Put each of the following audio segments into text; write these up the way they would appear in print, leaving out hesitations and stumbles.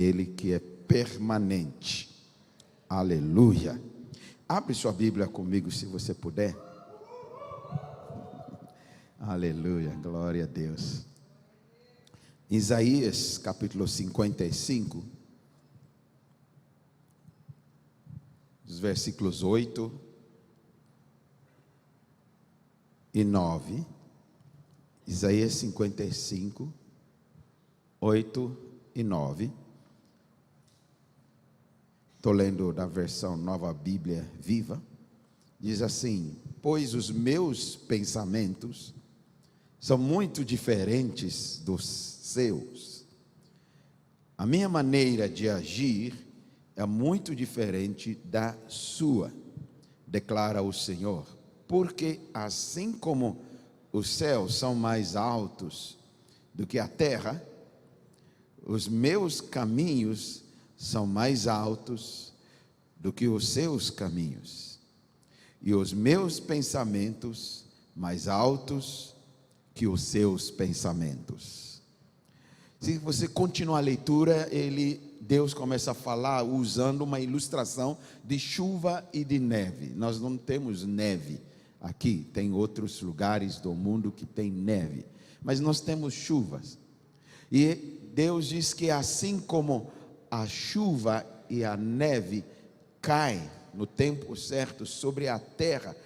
Ele que é permanente. Aleluia. Abre sua Bíblia comigo, se você puder. Aleluia, glória a Deus. Isaías capítulo 55, os versículos 8 e 9. Isaías 55, 8 e 9. Estou lendo da versão Nova Bíblia Viva. Diz assim: pois os meus pensamentos são muito diferentes dos seus. A minha maneira de agir é muito diferente da sua, declara o Senhor. Porque assim como os céus são mais altos do que a terra, os meus caminhos são mais altos do que os seus caminhos, e os meus pensamentos mais altos que os seus pensamentos. Se você continuar a leitura, Deus começa a falar usando uma ilustração de chuva e de neve. Nós não temos neve aqui, tem outros lugares do mundo que tem neve, mas nós temos chuvas. E Deus diz que assim como a chuva e a neve caem no tempo certo sobre a terra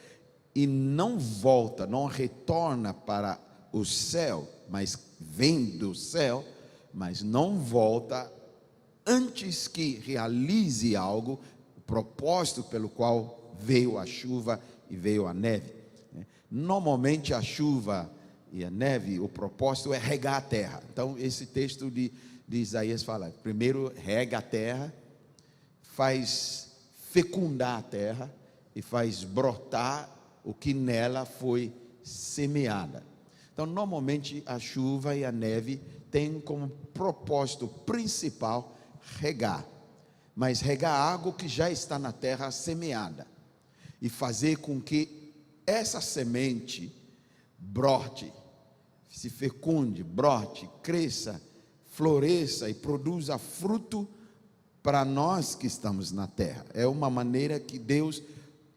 e não volta, não retorna para o céu, mas vem do céu, mas não volta antes que realize algo, o propósito pelo qual veio a chuva e veio a neve. Normalmente a chuva e a neve, o propósito é regar a terra. Então esse texto de Isaías fala: primeiro rega a terra, faz fecundar a terra e faz brotar o que nela foi semeada. Então normalmente a chuva e a neve têm como propósito principal regar, mas regar algo que já está na terra semeada e fazer com que essa semente brote, se fecunde, brote, cresça, floresça e produza fruto para nós que estamos na terra. É uma maneira que Deus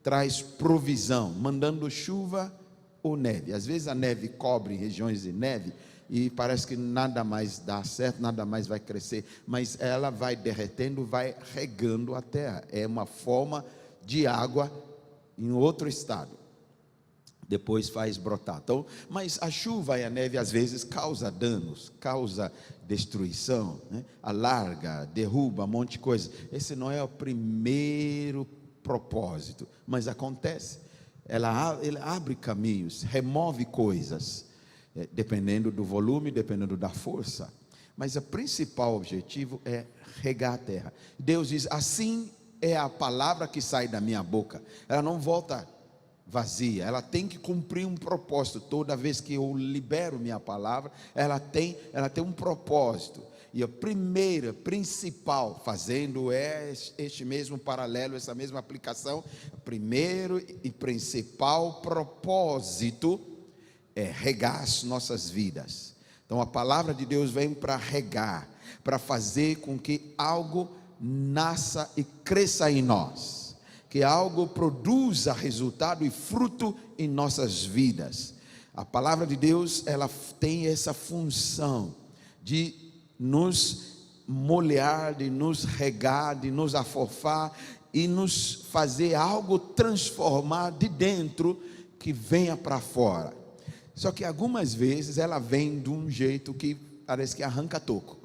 traz provisão, mandando chuva ou neve. Às vezes a neve cobre regiões de neve e parece que nada mais dá certo, nada mais vai crescer, mas ela vai derretendo, vai regando a terra. É uma forma de água em outro estado. Depois faz brotar. Então, mas a chuva e a neve às vezes causa danos, causa destruição, né? Alarga, derruba um monte de coisa. Esse não é o primeiro propósito, mas acontece. Ela abre caminhos, remove coisas, dependendo do volume, dependendo da força. Mas o principal objetivo é regar a terra. Deus diz: assim é a palavra que sai da minha boca. Ela não volta vazia, ela tem que cumprir um propósito. Toda vez que eu libero minha palavra, ela tem um propósito. E a primeira, principal, fazendo este mesmo paralelo, essa mesma aplicação, primeiro e principal propósito é regar as nossas vidas. Então a palavra de Deus vem para regar, para fazer com que algo nasça e cresça em nós, que algo produza resultado e fruto em nossas vidas. A palavra de Deus, ela tem essa função de nos molhar, de nos regar, de nos afofar e nos fazer algo transformar de dentro que venha para fora. Só que algumas vezes ela vem de um jeito que parece que arranca toco.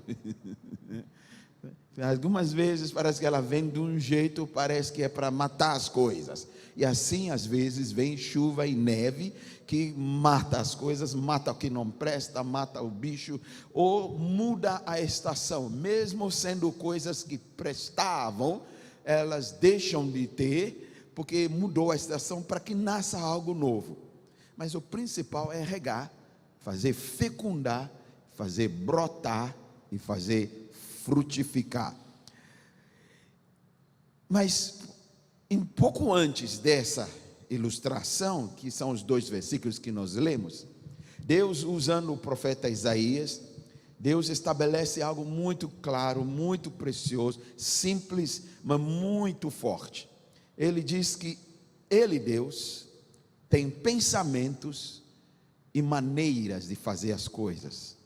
Algumas vezes parece que ela vem de um jeito, parece que é para matar as coisas. E assim às vezes vem chuva e neve que mata as coisas, mata o que não presta, mata o bicho, ou muda a estação. Mesmo sendo coisas que prestavam, elas deixam de ter, porque mudou a estação para que nasça algo novo. Mas o principal é regar, fazer fecundar, fazer brotar e fazer frutificar. Mas um pouco antes dessa ilustração, que são os 2 versículos que nós lemos, Deus, usando o profeta Isaías, Deus estabelece algo muito claro, muito precioso, simples, mas muito forte. Ele diz que Ele, Deus, tem pensamentos e maneiras de fazer as coisas.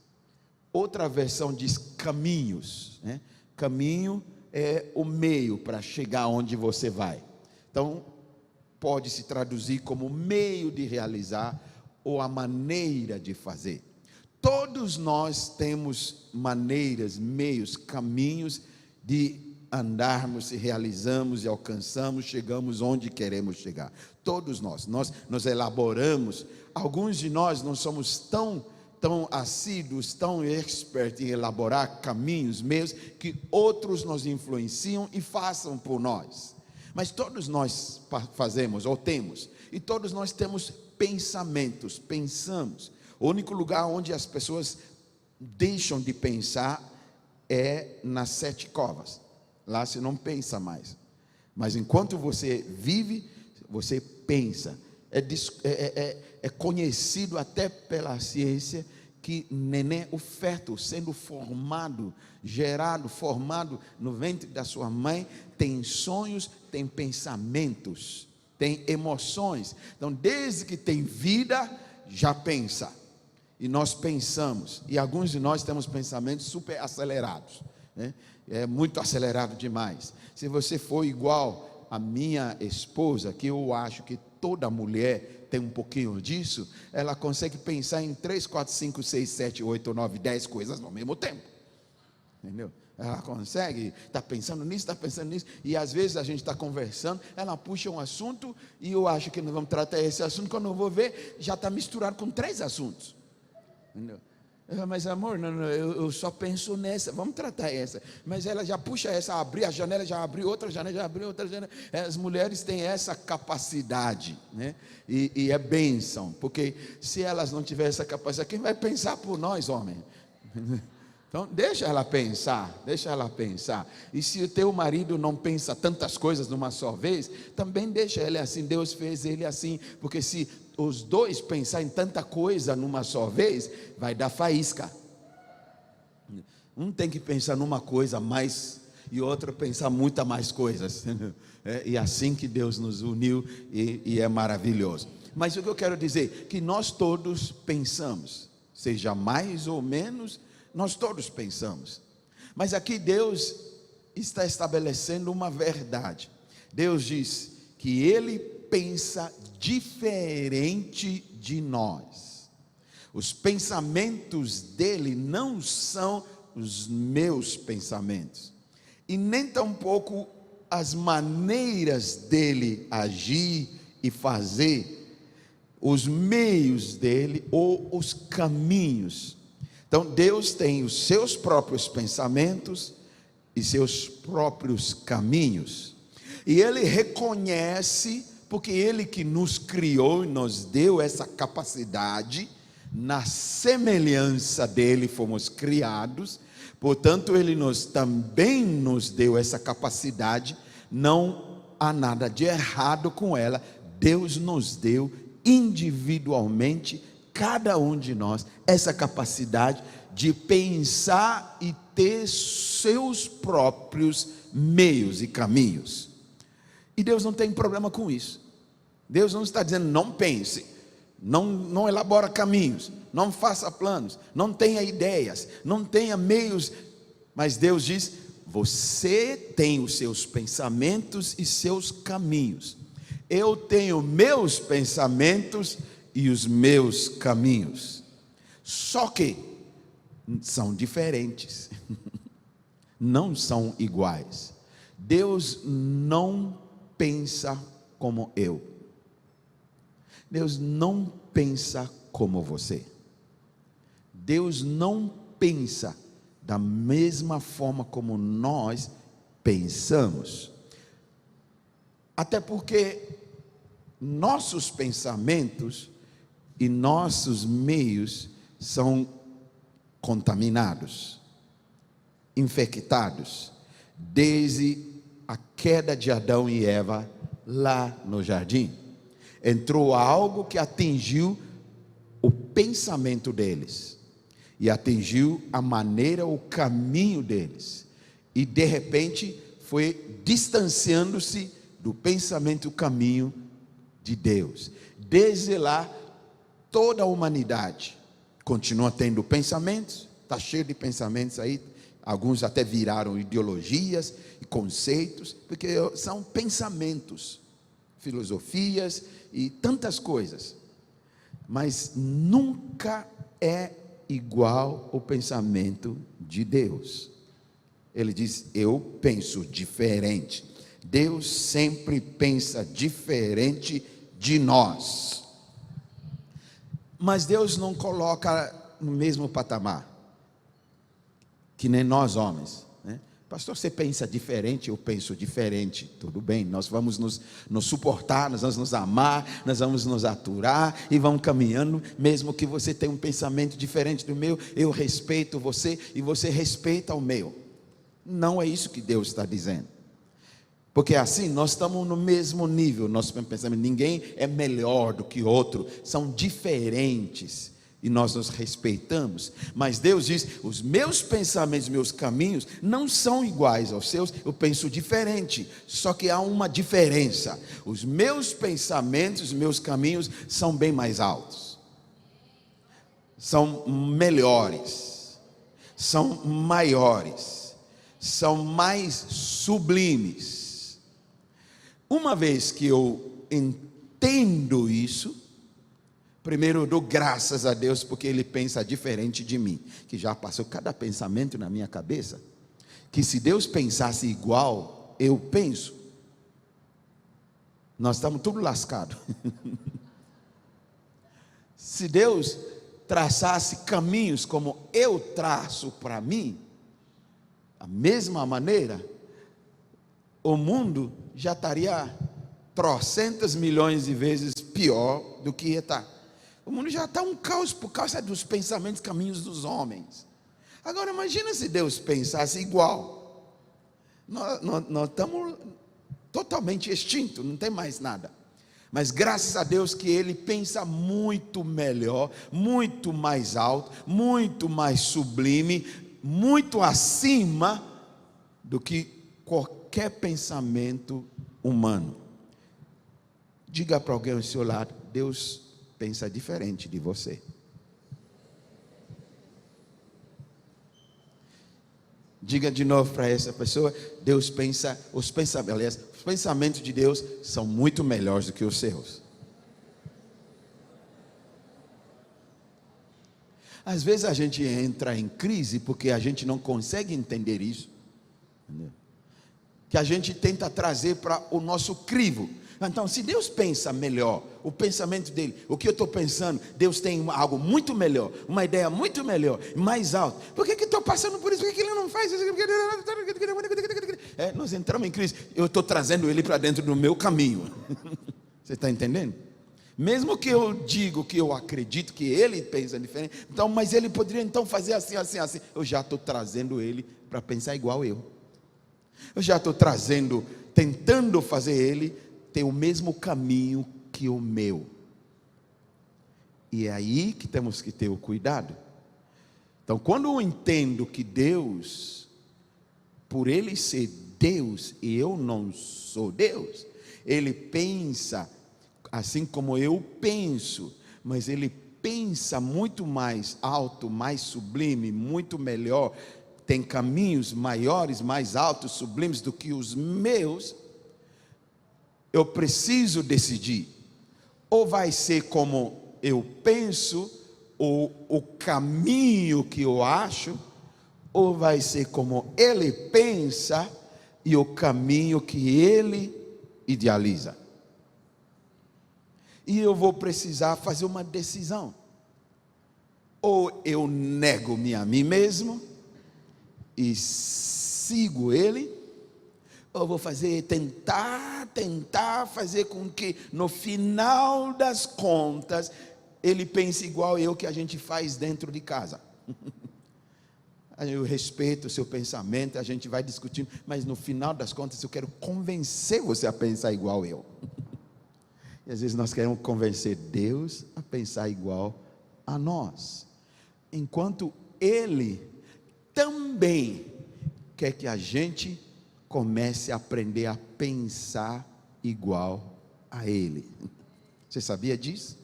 Outra versão diz caminhos, né? Caminho é o meio para chegar onde você vai. Então, pode se traduzir como meio de realizar ou a maneira de fazer. Todos nós temos maneiras, meios, caminhos de andarmos e realizamos e alcançamos, chegamos onde queremos chegar. Todos nós nos elaboramos. Alguns de nós não somos tão assíduos, tão expertos em elaborar caminhos, meios, que outros nos influenciam e façam por nós. Mas todos nós fazemos ou temos, e todos nós temos pensamentos, pensamos. O único lugar onde as pessoas deixam de pensar é nas 7 covas. Lá você não pensa mais. Mas enquanto você vive, você pensa. É conhecido até pela ciência que neném, o feto, sendo formado, gerado, formado no ventre da sua mãe, tem sonhos, tem pensamentos, tem emoções. Então, desde que tem vida, já pensa. E nós pensamos, e alguns de nós temos pensamentos super acelerados, né? É muito acelerado demais. Se você for igual a minha esposa, que eu acho que toda mulher tem um pouquinho disso, ela consegue pensar em 3, 4, 5, 6, 7, 8, 9, 10 coisas ao mesmo tempo. Entendeu? Ela consegue, está pensando nisso, e às vezes a gente está conversando, ela puxa um assunto, e eu acho que nós vamos tratar esse assunto, quando eu vou ver, já está misturado com 3 assuntos. Entendeu? Mas amor, não, eu só penso nessa, vamos tratar essa. Mas ela já puxa essa, abrir a janela, já abriu outra janela, já abriu outra janela. As mulheres têm essa capacidade, né? E é bênção, porque se elas não tiverem essa capacidade, quem vai pensar por nós, homem? Então deixa ela pensar. E se o teu marido não pensa tantas coisas numa só vez, também deixa ele assim. Deus fez ele assim, porque se os dois pensar em tanta coisa numa só vez, vai dar faísca. Um tem que pensar numa coisa mais, e outro pensar muita mais coisas. E assim que Deus nos uniu, e é maravilhoso. Mas o que eu quero dizer, que nós todos pensamos, seja mais ou menos, nós todos pensamos. Mas aqui Deus está estabelecendo uma verdade. Deus diz que Ele pensa diferente de nós. Os pensamentos dele não são os meus pensamentos, e nem tampouco as maneiras dele agir e fazer, os meios dele ou os caminhos. Então Deus tem os seus próprios pensamentos e seus próprios caminhos, e Ele reconhece, porque Ele que nos criou e nos deu essa capacidade, na semelhança dele fomos criados, portanto Ele também nos deu essa capacidade, não há nada de errado com ela. Deus nos deu individualmente, cada um de nós, essa capacidade de pensar e ter seus próprios meios e caminhos. E Deus não tem problema com isso. Deus não está dizendo não pense, não elabora caminhos, não faça planos, não tenha ideias, não tenha meios. Mas Deus diz: você tem os seus pensamentos e seus caminhos. Eu tenho meus pensamentos e os meus caminhos. Só que são diferentes. Não são iguais. Deus não pensa como eu. Deus não pensa como você. Deus não pensa da mesma forma como nós pensamos. Até porque nossos pensamentos e nossos meios são contaminados, infectados, desde a queda de Adão e Eva lá no jardim. Entrou algo que atingiu o pensamento deles, e atingiu a maneira, o caminho deles, e de repente foi distanciando-se do pensamento, o caminho de Deus. Desde lá, toda a humanidade continua tendo pensamentos, está cheio de pensamentos aí, alguns até viraram ideologias e conceitos, porque são pensamentos, filosofias e tantas coisas, mas nunca é igual o pensamento de Deus. Ele diz: eu penso diferente. Deus sempre pensa diferente de nós, mas Deus não coloca no mesmo patamar que nem nós homens, né? Pastor, você pensa diferente, eu penso diferente. Tudo bem, nós vamos nos suportar, nós vamos nos amar, nós vamos nos aturar e vamos caminhando, mesmo que você tenha um pensamento diferente do meu, eu respeito você e você respeita o meu. Não é isso que Deus está dizendo, porque assim nós estamos no mesmo nível, nosso pensamento, ninguém é melhor do que outro, são diferentes, e nós nos respeitamos. Mas Deus diz: os meus pensamentos, meus caminhos não são iguais aos seus, eu penso diferente, só que há uma diferença: os meus pensamentos, meus caminhos são bem mais altos, são melhores, são maiores, são mais sublimes. Uma vez que eu entendo isso, primeiro eu dou graças a Deus, porque Ele pensa diferente de mim, que já passou cada pensamento na minha cabeça, que se Deus pensasse igual eu penso, nós estamos tudo lascados. Se Deus traçasse caminhos como eu traço para mim, a mesma maneira, o mundo já estaria trocentas milhões de vezes pior do que está. O mundo já está um caos por causa dos pensamentos, caminhos dos homens. Agora imagina se Deus pensasse igual. Nós estamos totalmente extintos, não tem mais nada. Mas graças a Deus que Ele pensa muito melhor, muito mais alto, muito mais sublime, muito acima do que qualquer pensamento humano. Diga para alguém ao seu lado: Deus pensa diferente de você. Diga de novo para essa pessoa: Deus pensa, os pensamentos de Deus são muito melhores do que os seus. Às vezes a gente entra em crise porque a gente não consegue entender isso, entendeu? Que a gente tenta trazer para o nosso crivo. Então, se Deus pensa melhor, o pensamento dele, o que eu estou pensando, Deus tem algo muito melhor, uma ideia muito melhor, mais alto. Por que estou passando por isso? Por que ele não faz isso? Nós entramos em crise. Eu estou trazendo ele para dentro do meu caminho. Você está entendendo? Mesmo que eu digo que eu acredito que ele pensa diferente, então, mas ele poderia então fazer assim, assim, assim. Eu já estou trazendo ele para pensar igual eu. Eu já estou trazendo, tentando fazer ele ter o mesmo caminho que o meu. E é aí que temos que ter o cuidado. Então, quando eu entendo que Deus, por Ele ser Deus e eu não sou Deus, Ele pensa assim como eu penso, mas Ele pensa muito mais alto, mais sublime, muito melhor, tem caminhos maiores, mais altos, sublimes do que os meus. Eu preciso decidir: ou vai ser como eu penso, ou o caminho que eu acho, ou vai ser como ele pensa e o caminho que ele idealiza. E eu vou precisar fazer uma decisão: ou eu nego-me a mim mesmo e sigo ele, ou vou tentar fazer com que no final das contas ele pense igual eu, que a gente faz dentro de casa. Eu respeito o seu pensamento, a gente vai discutindo, mas no final das contas eu quero convencer você a pensar igual eu. E às vezes nós queremos convencer Deus a pensar igual a nós, enquanto Ele também quer que a gente comece a aprender a pensar igual a Ele. Você sabia disso?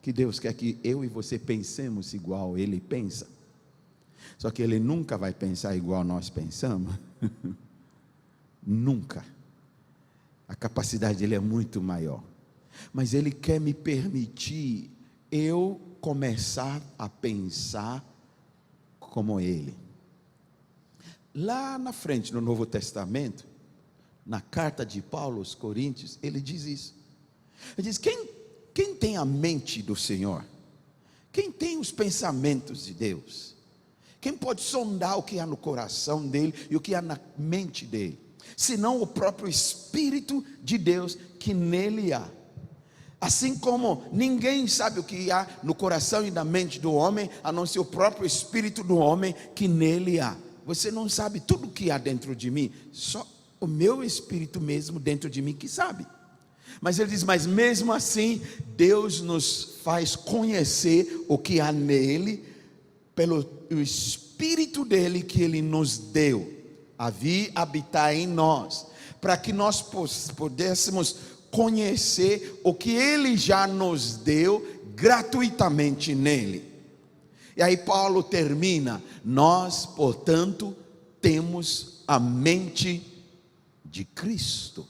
Que Deus quer que eu e você pensemos igual Ele pensa. Só que Ele nunca vai pensar igual nós pensamos. Nunca. A capacidade dele é muito maior. Mas Ele quer me permitir eu começar a pensar como Ele. Lá na frente, no Novo Testamento, na carta de Paulo aos Coríntios, ele diz isso. Ele diz: quem tem a mente do Senhor? Quem tem os pensamentos de Deus? Quem pode sondar o que há no coração dele e o que há na mente dele? Senão o próprio Espírito de Deus que nele há. Assim como ninguém sabe o que há no coração e na mente do homem, a não ser o próprio Espírito do homem que nele há. Você não sabe tudo o que há dentro de mim, só o meu Espírito mesmo dentro de mim que sabe. Mas ele diz: mas mesmo assim, Deus nos faz conhecer o que há nele, pelo Espírito dele que ele nos deu, a vir habitar em nós, para que nós pudéssemos conhecer o que ele já nos deu gratuitamente nele. E aí Paulo termina: nós, portanto, temos a mente de Cristo.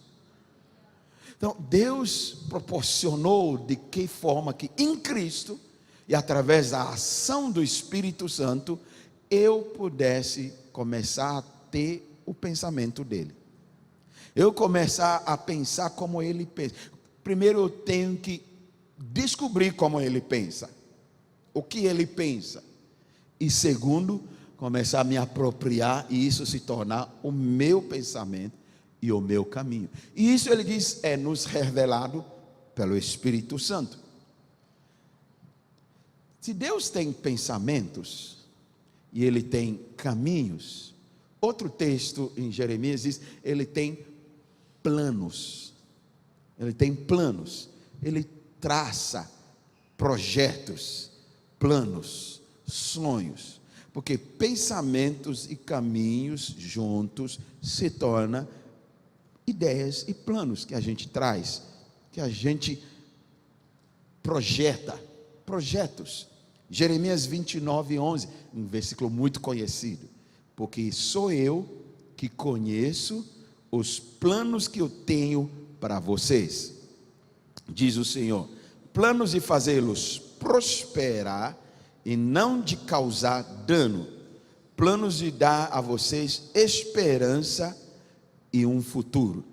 Então, Deus proporcionou de que forma que em Cristo, e através da ação do Espírito Santo, eu pudesse começar a ter o pensamento dele. Eu começar a pensar como ele pensa. Primeiro eu tenho que descobrir como ele pensa, o que ele pensa. E segundo, começar a me apropriar e isso se tornar o meu pensamento e o meu caminho. E isso, ele diz, é nos revelado pelo Espírito Santo. Se Deus tem pensamentos e ele tem caminhos, outro texto em Jeremias diz: ele tem planos. Ele tem planos. Ele traça projetos, planos, sonhos. Porque pensamentos e caminhos juntos se tornam ideias e planos que a gente traz, que a gente projeta, projetos. Jeremias 29:11, um versículo muito conhecido: porque sou eu que conheço os planos que eu tenho para vocês, diz o Senhor, planos de fazê-los prosperar e não de causar dano, planos de dar a vocês esperança e um futuro.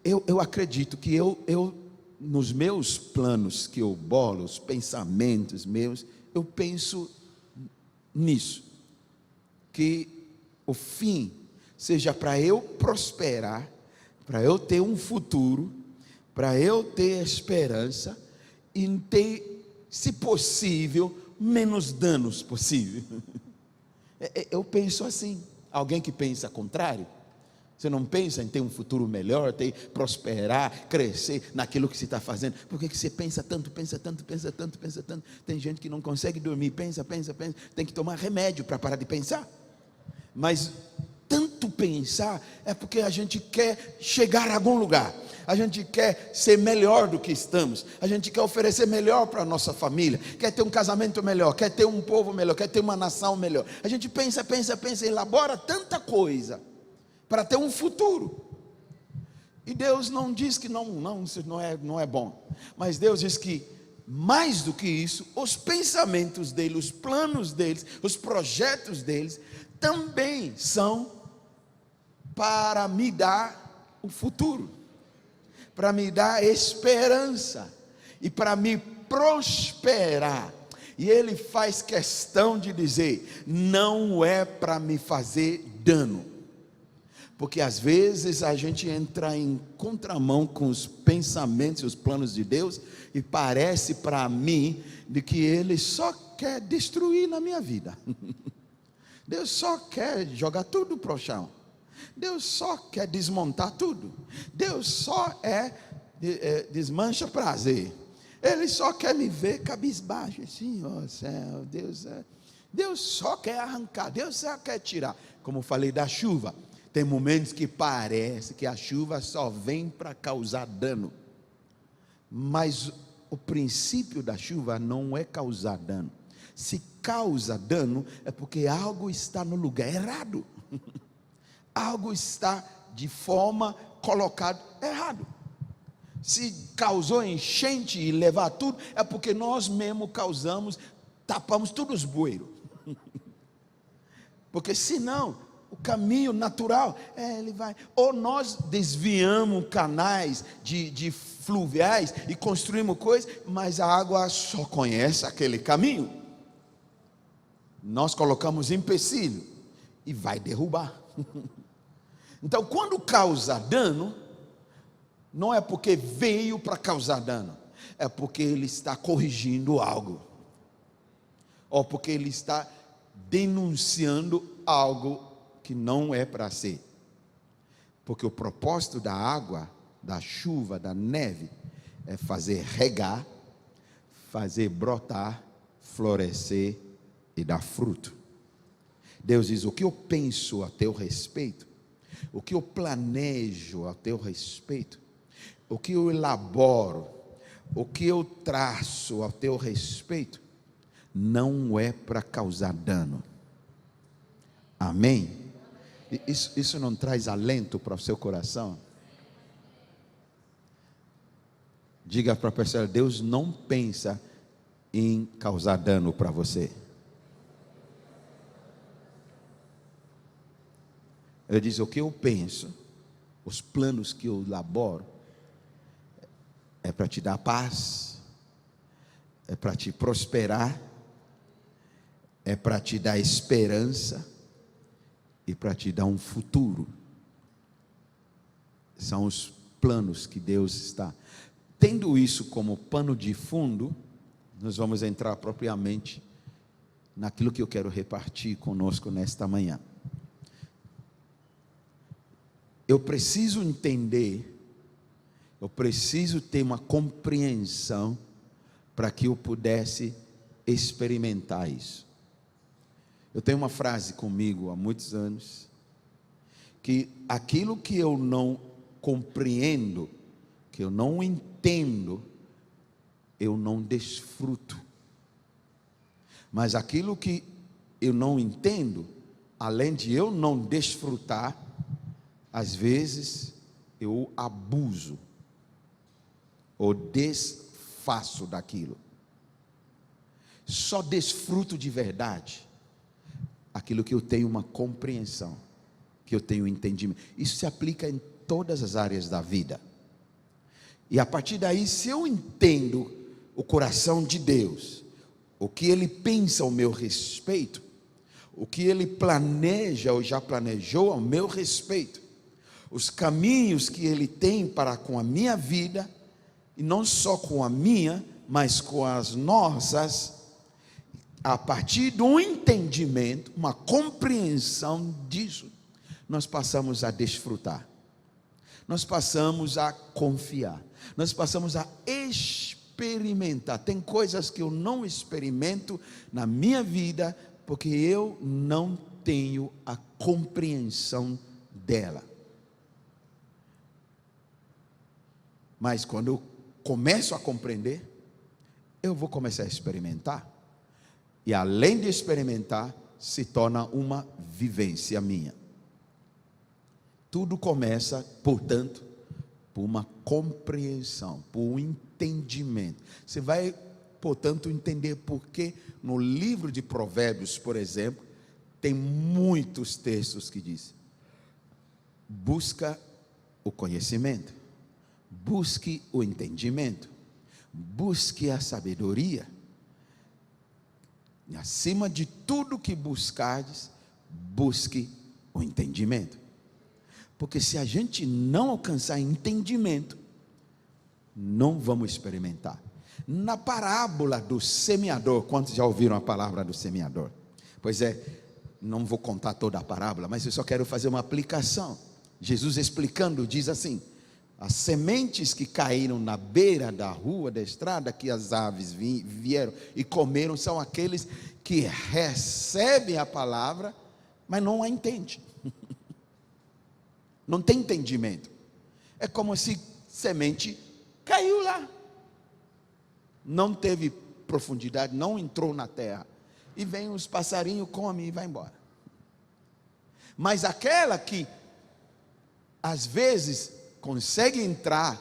Eu acredito que eu nos meus planos que eu bolo, os pensamentos meus, eu penso nisso, que o fim seja para eu prosperar, para eu ter um futuro, para eu ter esperança e ter, se possível, menos danos possível. Eu penso assim. Alguém que pensa contrário? Você não pensa em ter um futuro melhor, ter prosperar, crescer naquilo que você está fazendo? Por que você pensa tanto, pensa tanto, pensa tanto, pensa tanto? Tem gente que não consegue dormir, pensa, tem que tomar remédio para parar de pensar. Mas tanto pensar é porque a gente quer chegar a algum lugar, a gente quer ser melhor do que estamos, a gente quer oferecer melhor para a nossa família, quer ter um casamento melhor, quer ter um povo melhor, quer ter uma nação melhor. A gente pensa, elabora tanta coisa para ter um futuro. E Deus não diz que isso não é bom, mas Deus diz que mais do que isso, os pensamentos dele, os planos deles, os projetos deles também são para me dar o futuro, para me dar esperança e para me prosperar. E ele faz questão de dizer: não é para me fazer dano. Porque às vezes a gente entra em contramão com os pensamentos e os planos de Deus, e parece para mim de que ele só quer destruir na minha vida. Deus só quer jogar tudo para o chão. Deus só quer desmontar tudo. Deus só desmancha prazer. Ele só quer me ver cabisbaixo assim, ó céu, Deus é. Deus só quer arrancar, Deus só quer tirar. Como falei da chuva, tem momentos que parece que a chuva só vem para causar dano, mas o princípio da chuva não é causar dano. Se causa dano, é porque algo está no lugar errado. Algo está de forma colocado errado. Se causou enchente e levar tudo, é porque nós mesmos causamos, tapamos todos os bueiros. Porque senão, o caminho natural, ele vai, ou nós desviamos canais de fluviais e construímos coisas, mas a água só conhece aquele caminho. Nós colocamos empecilho e vai derrubar. Então, quando causa dano, não é porque veio para causar dano, é porque ele está corrigindo algo, ou porque ele está denunciando algo que não é para ser. Porque o propósito da água, da chuva, da neve, é fazer regar, fazer brotar, florescer e dar fruto. Deus diz: o que eu penso a teu respeito, o que eu planejo a teu respeito, o que eu elaboro, o que eu traço a teu respeito, não é para causar dano. Amém? Isso não traz alento para o seu coração? Diga para a pessoa: Deus não pensa em causar dano para você. Ele diz: o que eu penso, os planos que eu elaboro, é para te dar paz, é para te prosperar, é para te dar esperança e para te dar um futuro. São os planos que Deus está. Tendo isso como pano de fundo, nós vamos entrar propriamente naquilo que eu quero repartir conosco nesta manhã. Eu preciso entender, eu preciso ter uma compreensão para que eu pudesse experimentar isso. Eu tenho uma frase comigo há muitos anos, que aquilo que eu não compreendo, que eu não entendo, eu não desfruto. Mas aquilo que eu não entendo, além de eu não desfrutar, às vezes eu abuso ou desfaço daquilo. Só desfruto de verdade aquilo que eu tenho uma compreensão, que eu tenho entendimento. Isso se aplica em todas as áreas da vida. E a partir daí, se eu entendo o coração de Deus, o que Ele pensa ao meu respeito, o que Ele planeja ou já planejou ao meu respeito, os caminhos que Ele tem para com a minha vida, e não só com a minha, mas com as nossas, a partir do entendimento, uma compreensão disso, nós passamos a desfrutar, nós passamos a confiar, nós passamos a experimentar. Tem coisas que eu não experimento na minha vida, porque eu não tenho a compreensão dela. Mas quando eu começo a compreender, eu vou começar a experimentar. E além de experimentar, se torna uma vivência minha. Tudo começa, portanto, por uma compreensão, por um entendimento. Você vai, portanto, entender porque no livro de Provérbios, por exemplo, tem muitos textos que dizem: busca o conhecimento, busque o entendimento, busque a sabedoria. E acima de tudo que buscardes, busque o entendimento. Porque se a gente não alcançar entendimento, não vamos experimentar. Na parábola do semeador, quantos já ouviram a palavra do semeador? Pois é, não vou contar toda a parábola, mas eu só quero fazer uma aplicação. Jesus explicando, diz assim: As sementes que caíram na beira da rua, da estrada, que as aves vieram e comeram, são aqueles que recebem a palavra, mas não a entendem. Não tem entendimento. É como se semente caiu lá. Não teve profundidade, não entrou na terra. E vem os passarinhos, come e vai embora. Mas aquela que, às vezes, consegue entrar,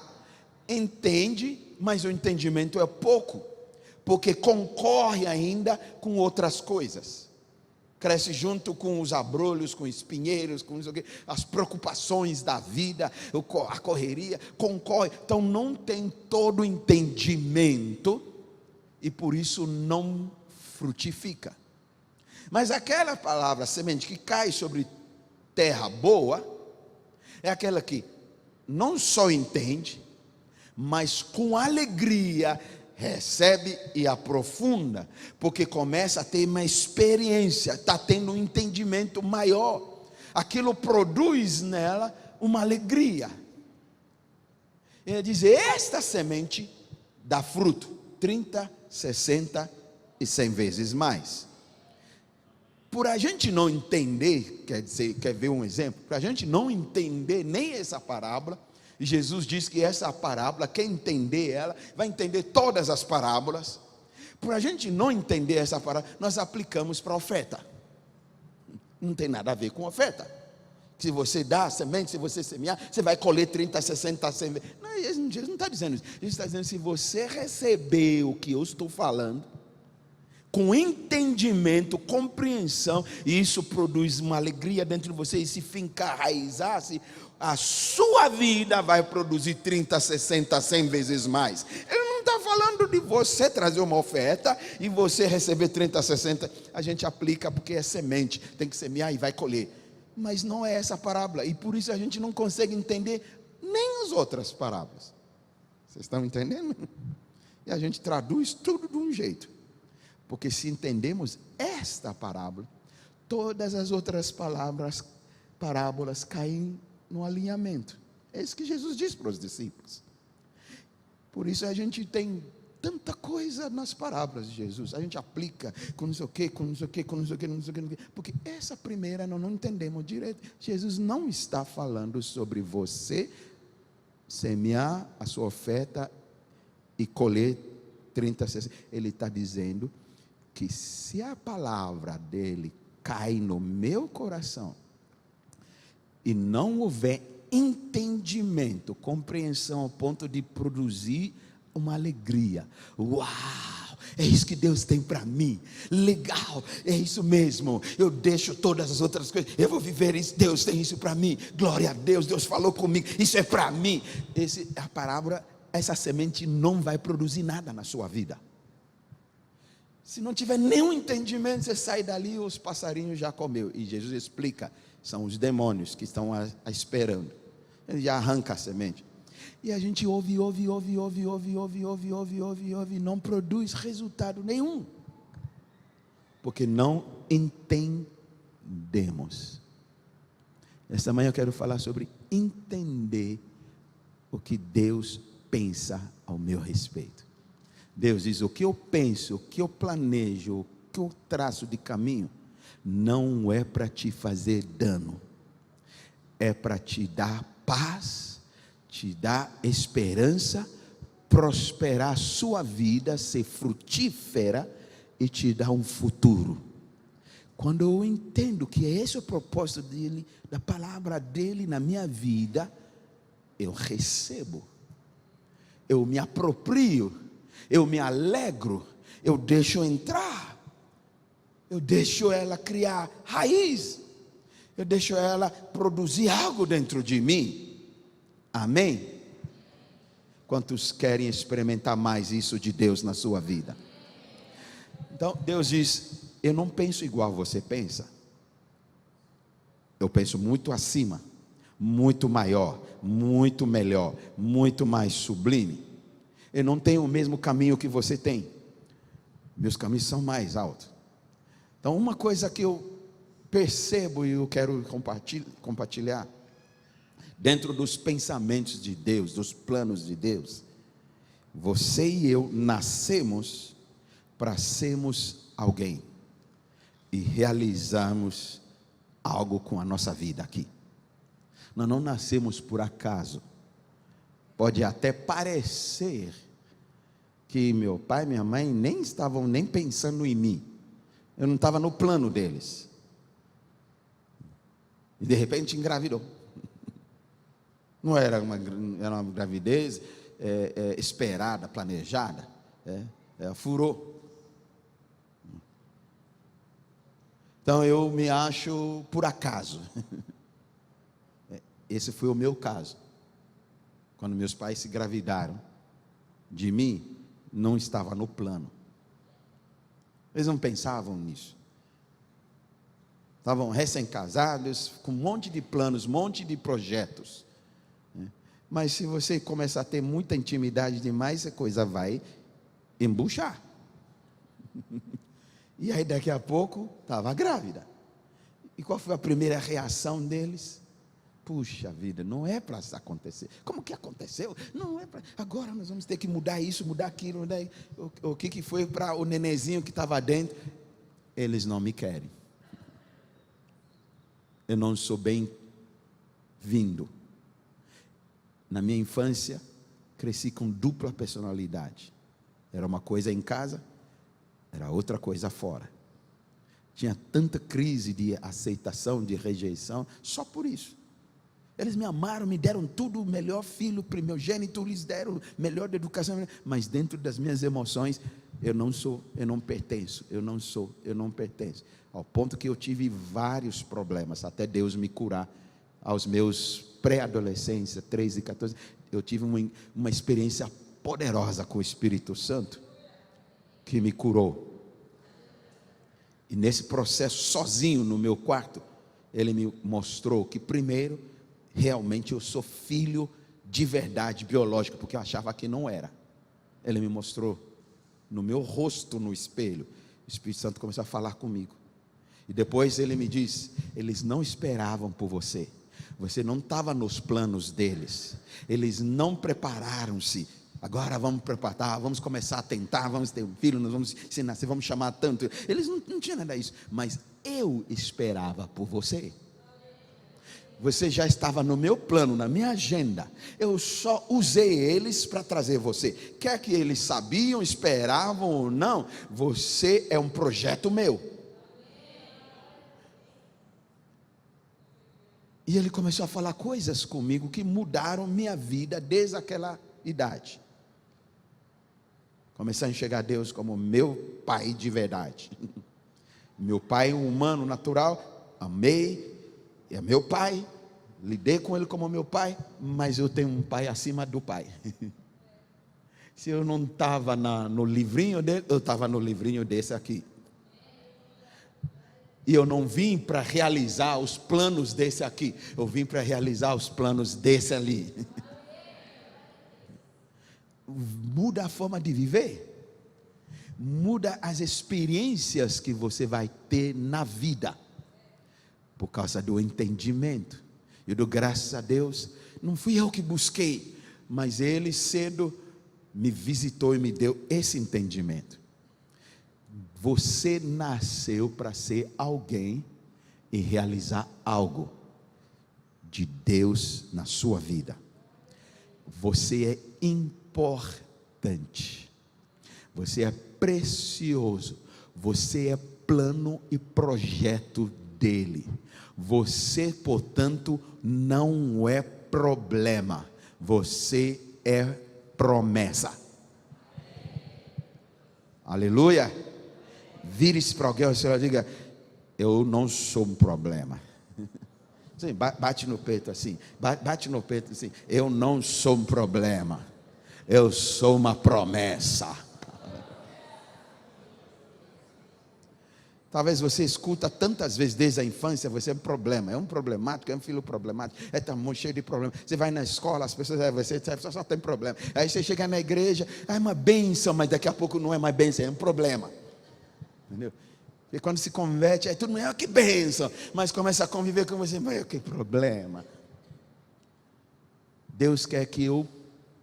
entende, mas o entendimento é pouco, porque concorre ainda com outras coisas. Cresce junto com os abrolhos, com espinheiros, com isso aqui, as preocupações da vida, a correria, concorre. Então não tem todo o entendimento e por isso não frutifica. Mas aquela palavra, semente que cai sobre terra boa, é aquela que não só entende, mas com alegria recebe e aprofunda, porque começa a ter uma experiência, está tendo um entendimento maior. Aquilo produz nela uma alegria. Ele diz: esta semente dá fruto 30, 60 e 100 vezes mais. Por a gente não entender, quer ver um exemplo? Para a gente não entender nem essa parábola, e Jesus diz que essa parábola, quem entender ela, vai entender todas as parábolas. Por a gente não entender essa parábola, nós aplicamos para oferta. Não tem nada a ver com oferta. Se você dá a semente, se você semear, você vai colher 30, 60, 100 vezes. Não, Jesus não está dizendo isso. Jesus está dizendo: se você receber o que eu estou falando, com entendimento, compreensão, e isso produz uma alegria dentro de você, e se fincar, raizar-se, a sua vida vai produzir 30, 60, 100 vezes mais. Ele não está falando de você trazer uma oferta e você receber 30, 60. A gente aplica porque é semente, tem que semear e vai colher. Mas não é essa parábola, e por isso a gente não consegue entender nem as outras parábolas. Vocês estão entendendo? E a gente traduz tudo de um jeito. Porque se entendemos esta parábola, todas as outras parábolas caem no alinhamento. É isso que Jesus diz para os discípulos. Por isso a gente tem tanta coisa nas parábolas de Jesus. A gente aplica com não sei o que, com não sei o que, com não sei o que, não sei o que. Porque essa primeira nós não entendemos direito. Jesus não está falando sobre você semear a sua oferta e colher 30, 60. Ele está dizendo que se a palavra dele cai no meu coração e não houver entendimento, compreensão ao ponto de produzir uma alegria. Uau! É isso que Deus tem para mim. Legal, é isso mesmo. Eu deixo todas as outras coisas. Eu vou viver isso. Deus tem isso para mim. Glória a Deus. Deus falou comigo. Isso é para mim. A palavra, essa semente não vai produzir nada na sua vida. Se não tiver nenhum entendimento, você sai dali e os passarinhos já comeu. E Jesus explica: são os demônios que estão esperando. Ele já arranca a semente. E a gente ouve, não produz resultado nenhum. Porque não entendemos. Esta manhã eu quero falar sobre entender o que Deus pensa ao meu respeito. Deus diz: o que eu penso, o que eu planejo, o que eu traço de caminho, não é para te fazer dano, é para te dar paz, te dar esperança, prosperar a sua vida, ser frutífera e te dar um futuro. Quando eu entendo que é esse o propósito dele, da palavra dele na minha vida, eu recebo, eu me aproprio, eu me alegro, eu deixo entrar, eu deixo ela criar raiz, eu deixo ela produzir algo dentro de mim. Amém? Quantos querem experimentar mais isso de Deus na sua vida? Então Deus diz: eu não penso igual você pensa, eu penso muito acima, muito maior, muito melhor, muito mais sublime. Eu não tenho o mesmo caminho que você tem, meus caminhos são mais altos. Então uma coisa que eu percebo e eu quero compartilhar, dentro dos pensamentos de Deus, dos planos de Deus, você e eu nascemos para sermos alguém e realizarmos algo com a nossa vida aqui. Nós não nascemos por acaso. Pode até parecer que meu pai e minha mãe nem estavam nem pensando em mim. Eu não estava no plano deles. E de repente engravidou. Não era uma gravidez esperada, planejada. Furou. Então eu me acho por acaso. Esse foi o meu caso. Quando meus pais se engravidaram de mim, não estava no plano. Eles não pensavam nisso. Estavam recém-casados, com um monte de planos, um monte de projetos. Mas se você começar a ter muita intimidade demais, a coisa vai embuchar. E aí daqui a pouco, estava grávida. E qual foi a primeira reação deles? Puxa vida, não é para acontecer. Como que aconteceu? Não é para. Agora nós vamos ter que mudar isso, mudar aquilo. Mudar... O que foi para o nenenzinho que estava dentro? Eles não me querem. Eu não sou bem-vindo. Na minha infância, cresci com dupla personalidade. Era uma coisa em casa, era outra coisa fora. Tinha tanta crise de aceitação, de rejeição, só por isso. Eles me amaram, me deram tudo, o melhor filho, primogênito, lhes deram melhor educação, mas dentro das minhas emoções, eu não sou, eu não pertenço, eu não sou, eu não pertenço. Ao ponto que eu tive vários problemas, até Deus me curar. Aos meus pré-adolescência, 13 e 14, eu tive uma experiência poderosa com o Espírito Santo, que me curou. E nesse processo, sozinho no meu quarto, ele me mostrou que primeiro, realmente eu sou filho de verdade, biológico, porque eu achava que não era. Ele me mostrou no meu rosto, no espelho. O Espírito Santo começou a falar comigo. E depois ele me disse: eles não esperavam por você. Você não estava nos planos deles. Eles não prepararam-se. Agora vamos preparar, vamos começar a tentar, vamos ter um filho, nós vamos ensinar, vamos chamar tanto. Eles não tinham nada disso. Mas eu esperava por você. Você já estava no meu plano, na minha agenda. Eu só usei eles para trazer você. Quer que eles sabiam, esperavam ou não, você é um projeto meu. E ele começou a falar coisas comigo que mudaram minha vida desde aquela idade. Comecei a enxergar Deus como meu pai de verdade. Meu pai humano, natural, amei. É meu pai, lidei com ele como meu pai, mas eu tenho um pai acima do pai. Se eu não estava no livrinho dele, eu estava no livrinho desse aqui. E eu não vim para realizar os planos desse aqui, eu vim para realizar os planos desse ali. Muda a forma de viver, muda as experiências que você vai ter na vida. Por causa do entendimento. Eu dou graças a Deus. Não fui eu que busquei, mas Ele cedo me visitou e me deu esse entendimento. Você nasceu para ser alguém e realizar algo de Deus na sua vida. Você é importante. Você é precioso. Você é plano e projeto dele. Você, portanto, não é problema. Você é promessa. Aleluia. Vire-se para alguém e diga: eu não sou um problema. Sim, bate no peito assim. Bate no peito assim. Eu não sou um problema. Eu sou uma promessa. Talvez você escuta tantas vezes desde a infância: você é um problema, é um problemático, é um filho problemático, está muito cheio de problemas. Você vai na escola, as pessoas você só tem problema. Aí você chega na igreja, é uma bênção, mas daqui a pouco não é mais bênção, é um problema. Entendeu? E quando se converte, aí tudo mundo que bênção, mas começa a conviver com você, mas que problema. Deus quer que eu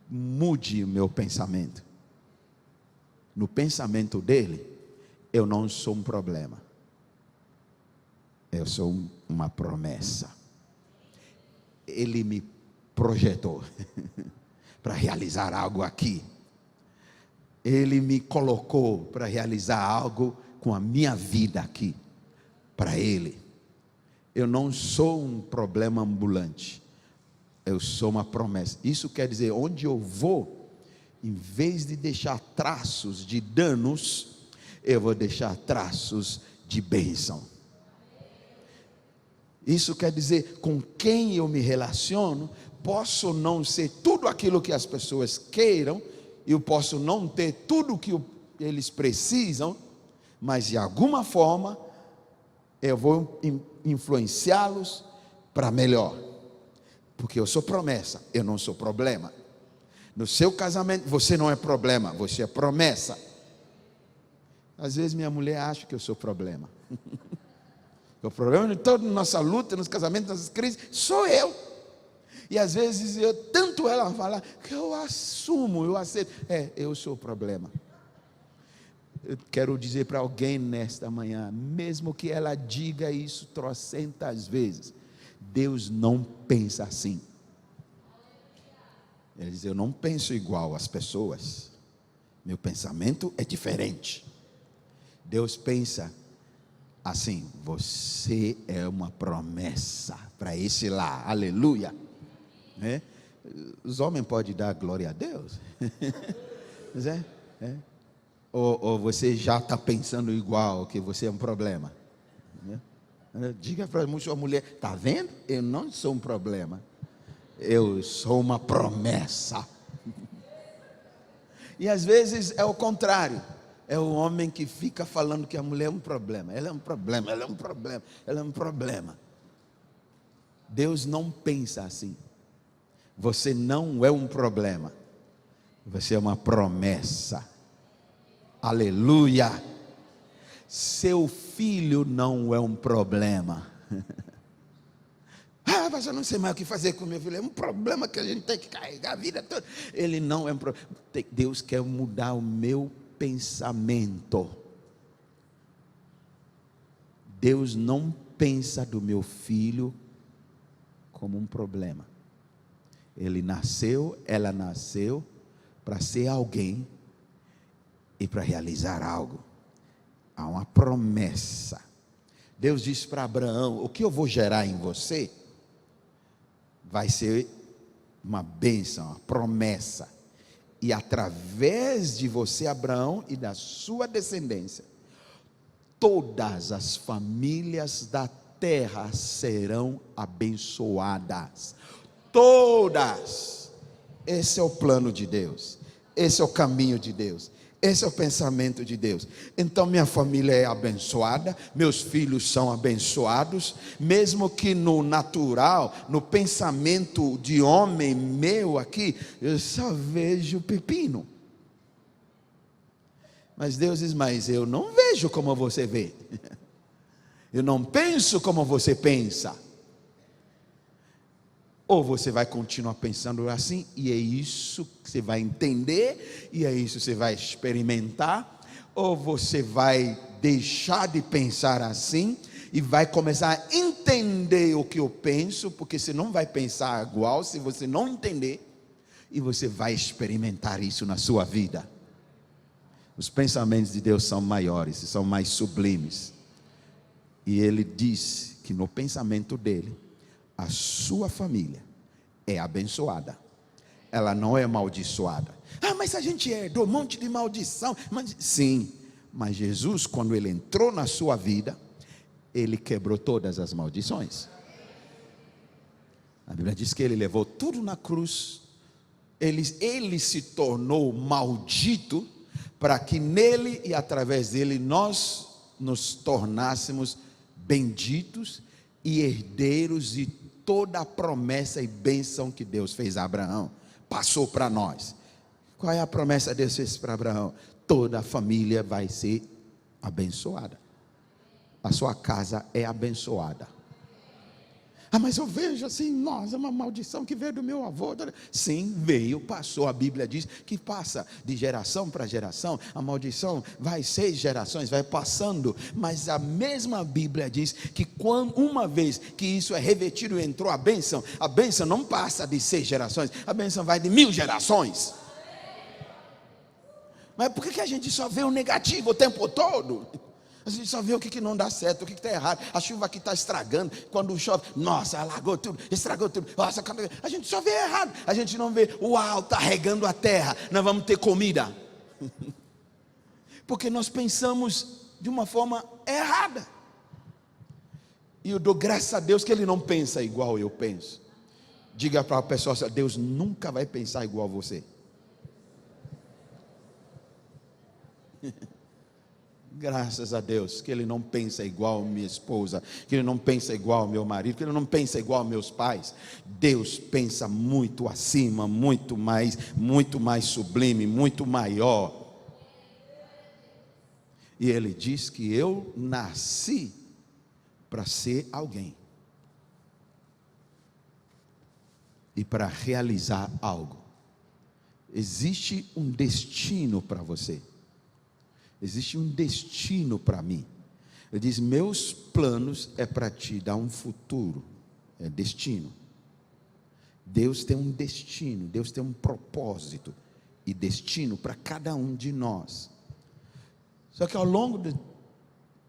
mude o meu pensamento. No pensamento dele, eu não sou um problema. Eu sou uma promessa. Ele me projetou para realizar algo aqui. Ele me colocou para realizar algo com a minha vida aqui, para Ele. Eu não sou um problema ambulante, eu sou uma promessa. Isso quer dizer, onde eu vou, em vez de deixar traços de danos, eu vou deixar traços de bênção. Isso quer dizer, com quem eu me relaciono, posso não ser tudo aquilo que as pessoas queiram, eu posso não ter tudo o que eles precisam, mas de alguma forma, eu vou influenciá-los para melhor, porque eu sou promessa, eu não sou problema. No seu casamento, você não é problema, você é promessa. Às vezes minha mulher acha que eu sou problema. O problema de toda nossa luta, nos casamentos, nas crises, sou eu. E às vezes tanto ela fala que eu assumo, eu aceito. Eu sou o problema. Eu quero dizer para alguém nesta manhã, mesmo que ela diga isso trocentas vezes, Deus não pensa assim. Ele diz, eu não penso igual às pessoas. Meu pensamento é diferente. Deus pensa assim, você é uma promessa para esse lá, aleluia. Os homens podem dar glória a Deus. Ou você já está pensando igual, que você é um problema. Diga para sua mulher, está vendo? Eu não sou um problema, eu sou uma promessa. E às vezes é o contrário. É o homem que fica falando que a mulher é um problema. Ela é um problema, ela é um problema, ela é um problema. Deus não pensa assim. Você não é um problema. Você é uma promessa. Aleluia. Seu filho não é um problema. Mas eu não sei mais o que fazer com meu filho. É um problema que a gente tem que carregar a vida toda. Ele não é um problema. Deus quer mudar o meu pensamento. Deus não pensa do meu filho como um problema. Ele nasceu, ela nasceu para ser alguém e para realizar algo. Há uma promessa. Deus disse para Abraão, o que eu vou gerar em você vai ser uma bênção, uma promessa. E através de você, Abraão, e da sua descendência, todas as famílias da terra serão abençoadas. Todas. Esse é o plano de Deus. Esse é o caminho de Deus. Esse é o pensamento de Deus. Então minha família é abençoada, meus filhos são abençoados, mesmo que no natural, no pensamento de homem meu aqui, eu só vejo pepino. Mas Deus diz, mas eu não vejo como você vê. Eu não penso como você pensa. Ou você vai continuar pensando assim, e é isso que você vai entender, e é isso que você vai experimentar, ou você vai deixar de pensar assim, e vai começar a entender o que eu penso, porque você não vai pensar igual se você não entender, e você vai experimentar isso na sua vida. Os pensamentos de Deus são maiores, são mais sublimes, e Ele diz que no pensamento dEle, a sua família é abençoada, ela não é amaldiçoada. Mas a gente herdou um monte de maldição. Sim, mas Jesus, quando Ele entrou na sua vida, Ele quebrou todas as maldições. A Bíblia diz que Ele levou tudo na cruz. Ele se tornou maldito, para que nele e através dele nós nos tornássemos benditos e herdeiros de toda a promessa e bênção que Deus fez a Abraão, passou para nós. Qual é a promessa que Deus fez para Abraão? Toda a família vai ser abençoada. A sua casa é abençoada. Ah, mas eu vejo assim, nossa, é uma maldição que veio do meu avô. Sim, veio, passou. A Bíblia diz que passa de geração para geração. A maldição vai 6 gerações, vai passando. Mas a mesma Bíblia diz que uma vez que isso é revestido e entrou a bênção não passa de 6 gerações, a bênção vai de 1000 gerações. Mas por que a gente só vê o negativo o tempo todo? A gente só vê o que não dá certo, o que está errado. A chuva aqui está estragando. Quando chove, nossa, alagou tudo, estragou tudo. Nossa, a gente só vê errado. A gente não vê, uau, está regando a terra, nós vamos ter comida. Porque nós pensamos de uma forma errada. E eu dou graças a Deus que Ele não pensa igual eu penso. Diga para a pessoa, Deus nunca vai pensar igual a você. Graças a Deus que Ele não pensa igual a minha esposa, que Ele não pensa igual ao meu marido, que Ele não pensa igual aos meus pais. Deus pensa muito acima, muito mais sublime, muito maior. E Ele diz que eu nasci para ser alguém e para realizar algo. Existe um destino para você. Existe um destino para mim. Ele diz, meus planos é para te dar um futuro. É destino. Deus tem um destino, Deus tem um propósito e destino para cada um de nós. Só que ao longo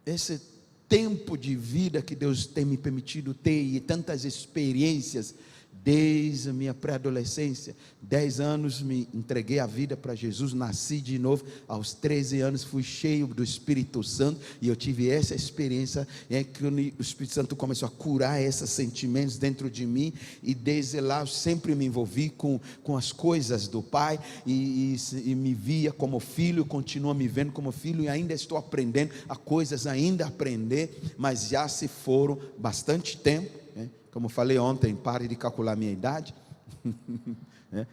desse tempo de vida que Deus tem me permitido ter, e tantas experiências, desde a minha pré-adolescência, 10 anos me entreguei a vida para Jesus, nasci de novo, aos 13 anos fui cheio do Espírito Santo, e eu tive essa experiência, que o Espírito Santo começou a curar esses sentimentos dentro de mim, e desde lá eu sempre me envolvi com as coisas do Pai, e me via como filho, continuo me vendo como filho, e ainda estou aprendendo, há coisas ainda a aprender, mas já se foram bastante tempo. Como falei ontem, pare de calcular minha idade.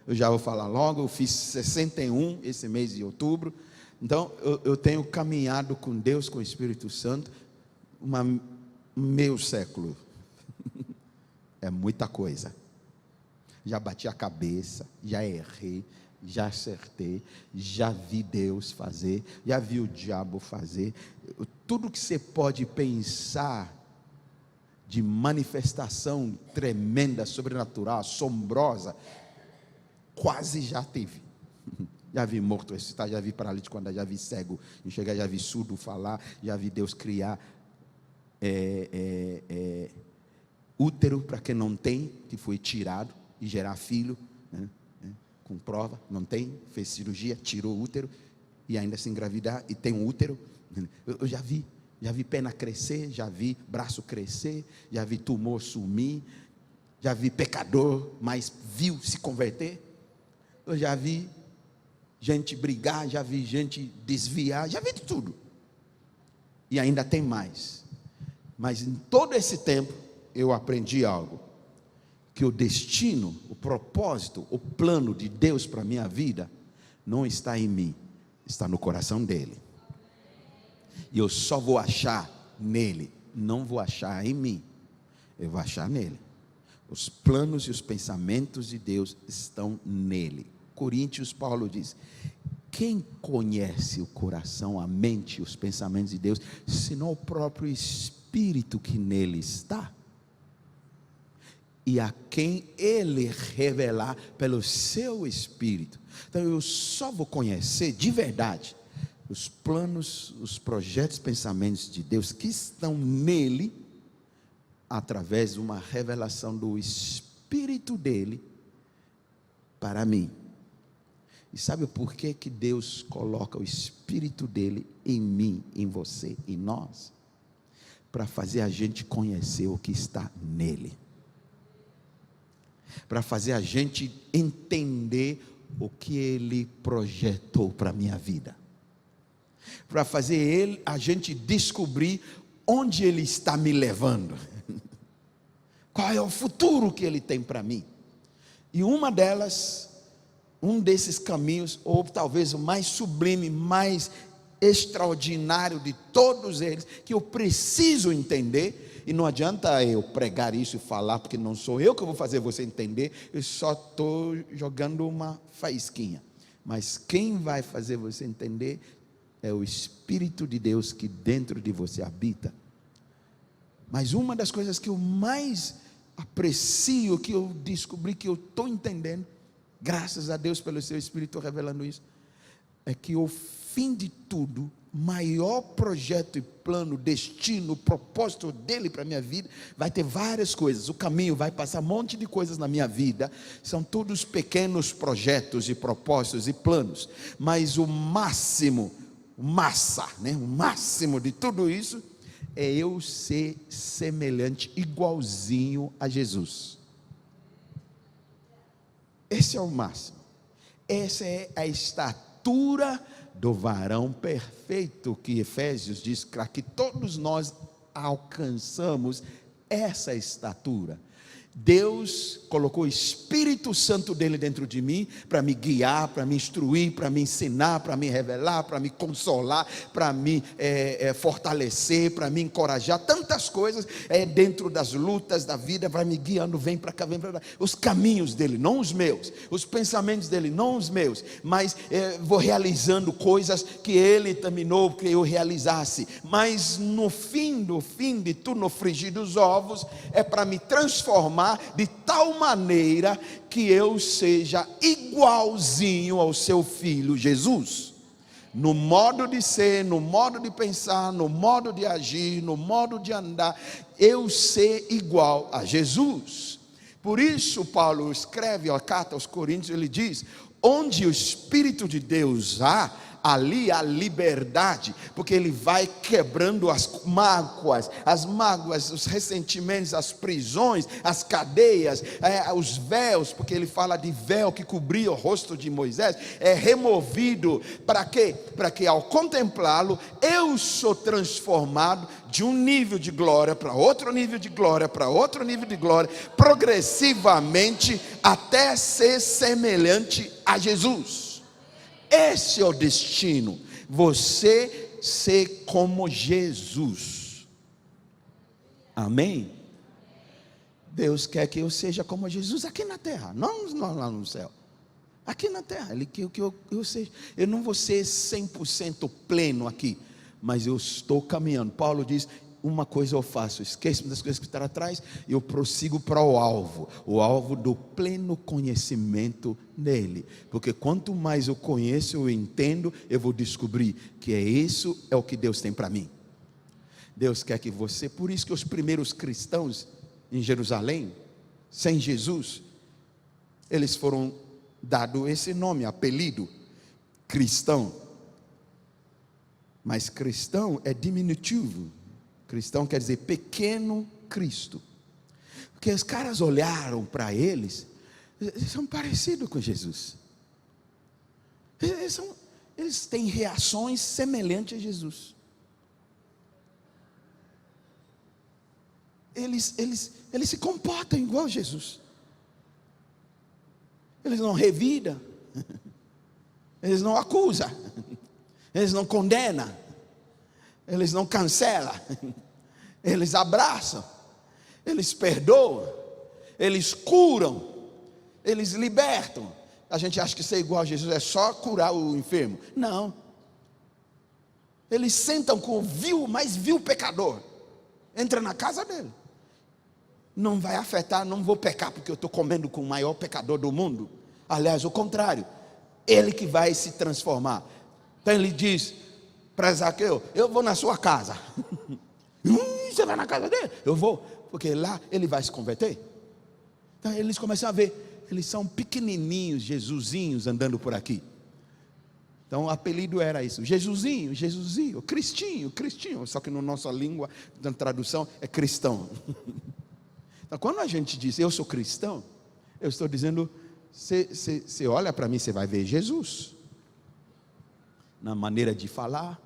Eu já vou falar logo, eu fiz 61 esse mês de outubro. Então, eu tenho caminhado com Deus, com o Espírito Santo, meio século. É muita coisa. Já bati a cabeça, já errei, já acertei, já vi Deus fazer, já vi o diabo fazer. Tudo que você pode pensar de manifestação tremenda, sobrenatural, assombrosa, quase já teve. Já vi morto ressuscitar, já vi paralítico andar, já vi cego enxergar, já vi surdo falar, já vi Deus criar útero para quem não tem, que foi tirado, e gerar filho, com prova, não tem, fez cirurgia, tirou o útero, e ainda se engravidar, e tem um útero. Eu já vi perna crescer, já vi braço crescer, já vi tumor sumir, já vi pecador, mas viu se converter. Eu já vi gente brigar, já vi gente desviar, já vi de tudo. E ainda tem mais. Mas em todo esse tempo, eu aprendi algo. Que o destino, o propósito, o plano de Deus para a minha vida, não está em mim, está no coração dele. E eu só vou achar nele, não vou achar em mim, eu vou achar nele. Os planos e os pensamentos de Deus estão nele. Coríntios, Paulo diz, quem conhece o coração, a mente, os pensamentos de Deus, senão o próprio Espírito que nele está? E a quem ele revelar pelo seu Espírito. Então eu só vou conhecer de verdade os planos, os projetos, pensamentos de Deus que estão nele, através de uma revelação do Espírito dele para mim. E sabe por que que Deus coloca o Espírito dele em mim, em você, em nós? Para fazer a gente conhecer o que está nele, para fazer a gente entender o que ele projetou para a minha vida, para fazer a gente descobrir onde ele está me levando, qual é o futuro que ele tem para mim. E um desses caminhos, ou talvez o mais sublime, mais extraordinário de todos eles, que eu preciso entender, E não adianta eu pregar isso e falar, porque não sou eu que vou fazer você entender, eu só estou jogando uma faísquinha. Mas quem vai fazer você entender é o Espírito de Deus que dentro de você habita. Mas uma das coisas que eu mais aprecio, que eu descobri, que eu estou entendendo, graças a Deus pelo seu Espírito revelando isso, é que o fim de tudo, maior projeto e plano, destino, propósito dele para a minha vida, vai ter várias coisas. O caminho vai passar um monte de coisas na minha vida, são todos pequenos projetos e propósitos e planos, mas o máximo, o máximo de tudo isso é eu ser semelhante, igualzinho a Jesus. Esse é o máximo. Essa é a estatura do varão perfeito, que Efésios diz para que todos nós alcançamos essa estatura. Deus colocou o Espírito Santo dele dentro de mim para me guiar, para me instruir, para me ensinar, para me revelar, para me consolar, para me fortalecer, para me encorajar, tantas coisas dentro das lutas da vida, vai me guiando, vem para cá, vem para lá, os caminhos dele, não os meus, os pensamentos dele, não os meus, mas vou realizando coisas que ele terminou que eu realizasse, mas no fim de tudo, no frigir dos ovos, é para me transformar de tal maneira que eu seja igualzinho ao seu filho Jesus, no modo de ser, no modo de pensar, no modo de agir, no modo de andar, eu ser igual a Jesus. Por isso Paulo escreve a carta aos Coríntios, ele diz: onde o Espírito de Deus há, ali há liberdade, porque ele vai quebrando as mágoas, os ressentimentos, as prisões, as cadeias, os véus, porque ele fala de véu que cobria o rosto de Moisés, é removido. Para quê? Para que ao contemplá-lo, eu sou transformado de um nível de glória para outro nível de glória, para outro nível de glória, progressivamente, até ser semelhante a Jesus. Esse é o destino, você ser como Jesus. Amém? Deus quer que eu seja como Jesus aqui na terra, não lá no céu. Aqui na terra, Ele quer que eu seja. Eu não vou ser 100% pleno aqui, mas eu estou caminhando. Paulo diz: uma coisa eu faço, esqueço das coisas que estão atrás, eu prossigo para o alvo do pleno conhecimento nele, porque quanto mais eu conheço, eu entendo, eu vou descobrir que isso é o que Deus tem para mim. Deus quer que você, por isso que os primeiros cristãos em Jerusalém, sem Jesus, eles foram dado esse nome, apelido, cristão. Mas cristão é diminutivo. Cristão quer dizer pequeno Cristo, porque os caras olharam para eles são parecidos com Jesus, eles têm reações semelhantes a Jesus, eles se comportam igual a Jesus, eles não revidam, eles não acusam, eles não condenam, eles não cancelam, eles abraçam, eles perdoam, eles curam, eles libertam. A gente acha que ser igual a Jesus é só curar o enfermo. Não. Eles sentam com o mais vil pecador, entra na casa dele. Não vai afetar, não vou pecar porque eu estou comendo com o maior pecador do mundo. Aliás, o contrário, ele que vai se transformar. Então ele diz para Zaqueu: eu vou na sua casa. Você vai na casa dele? Eu vou, porque lá ele vai se converter. Então eles começam a ver, eles são pequenininhos, Jesusinhos andando por aqui. Então o apelido era isso, Jesusinho, Cristinho, só que na nossa língua, na tradução, é cristão. Então quando a gente diz eu sou cristão, eu estou dizendo, você olha para mim, você vai ver Jesus. Na maneira de falar,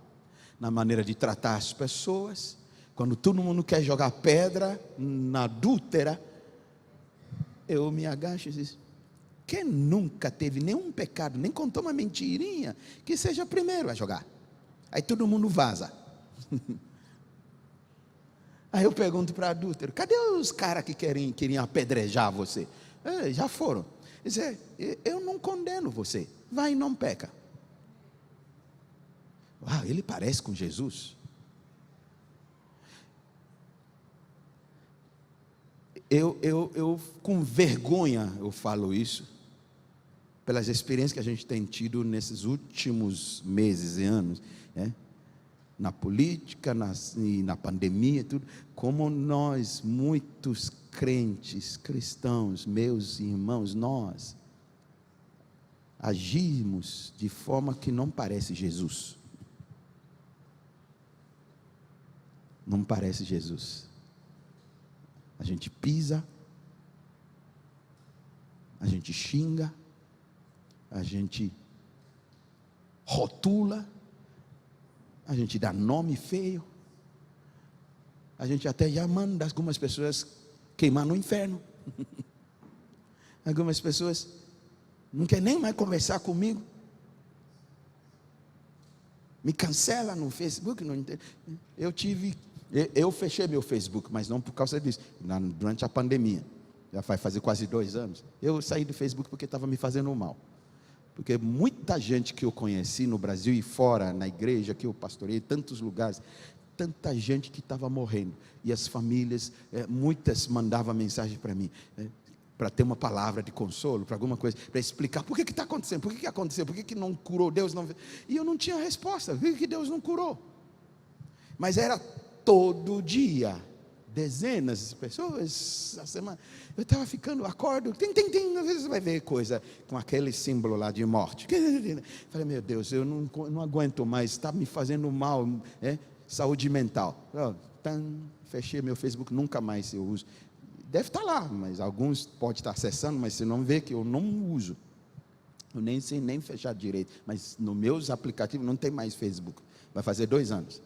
na maneira de tratar as pessoas. Quando todo mundo quer jogar pedra na adúltera, eu me agacho e digo: quem nunca teve nenhum pecado, nem contou uma mentirinha, que seja primeiro a jogar. Aí todo mundo vaza. Aí eu pergunto para adúltero: cadê os caras que queriam apedrejar você? Já foram. Ele diz: eu não condeno você, vai e não peca. Uau, ele parece com Jesus. Eu com vergonha eu falo isso, pelas experiências que a gente tem tido nesses últimos meses e anos, na política, na pandemia, tudo, como nós, muitos crentes, cristãos, meus irmãos, nós agimos de forma que não parece Jesus. Não parece Jesus. A gente pisa, a gente xinga, a gente rotula, a gente dá nome feio, a gente até já manda algumas pessoas queimar no inferno. Algumas pessoas não querem nem mais conversar comigo, me cancela no Facebook. Eu fechei meu Facebook, mas não por causa disso, durante a pandemia, já vai fazer quase 2 anos, eu saí do Facebook porque estava me fazendo mal. Porque muita gente que eu conheci no Brasil e fora, na igreja que eu pastorei, tantos lugares, tanta gente que estava morrendo, e as famílias, muitas mandavam mensagem para mim, para ter uma palavra de consolo, para alguma coisa, para explicar por que está acontecendo, por que aconteceu, por que não curou, Deus não... E eu não tinha resposta, por que Deus não curou? Mas era todo dia, dezenas de pessoas a semana. Eu estava ficando, acordo, às vezes você vai ver coisa com aquele símbolo lá de morte. Falei: meu Deus, eu não aguento mais, está me fazendo mal, saúde mental. Fechei meu Facebook, nunca mais eu uso. Deve estar lá, mas alguns podem estar acessando, mas você não vê que eu não uso. Eu nem sei nem fechar direito, mas nos meus aplicativos não tem mais Facebook. Vai fazer 2 anos.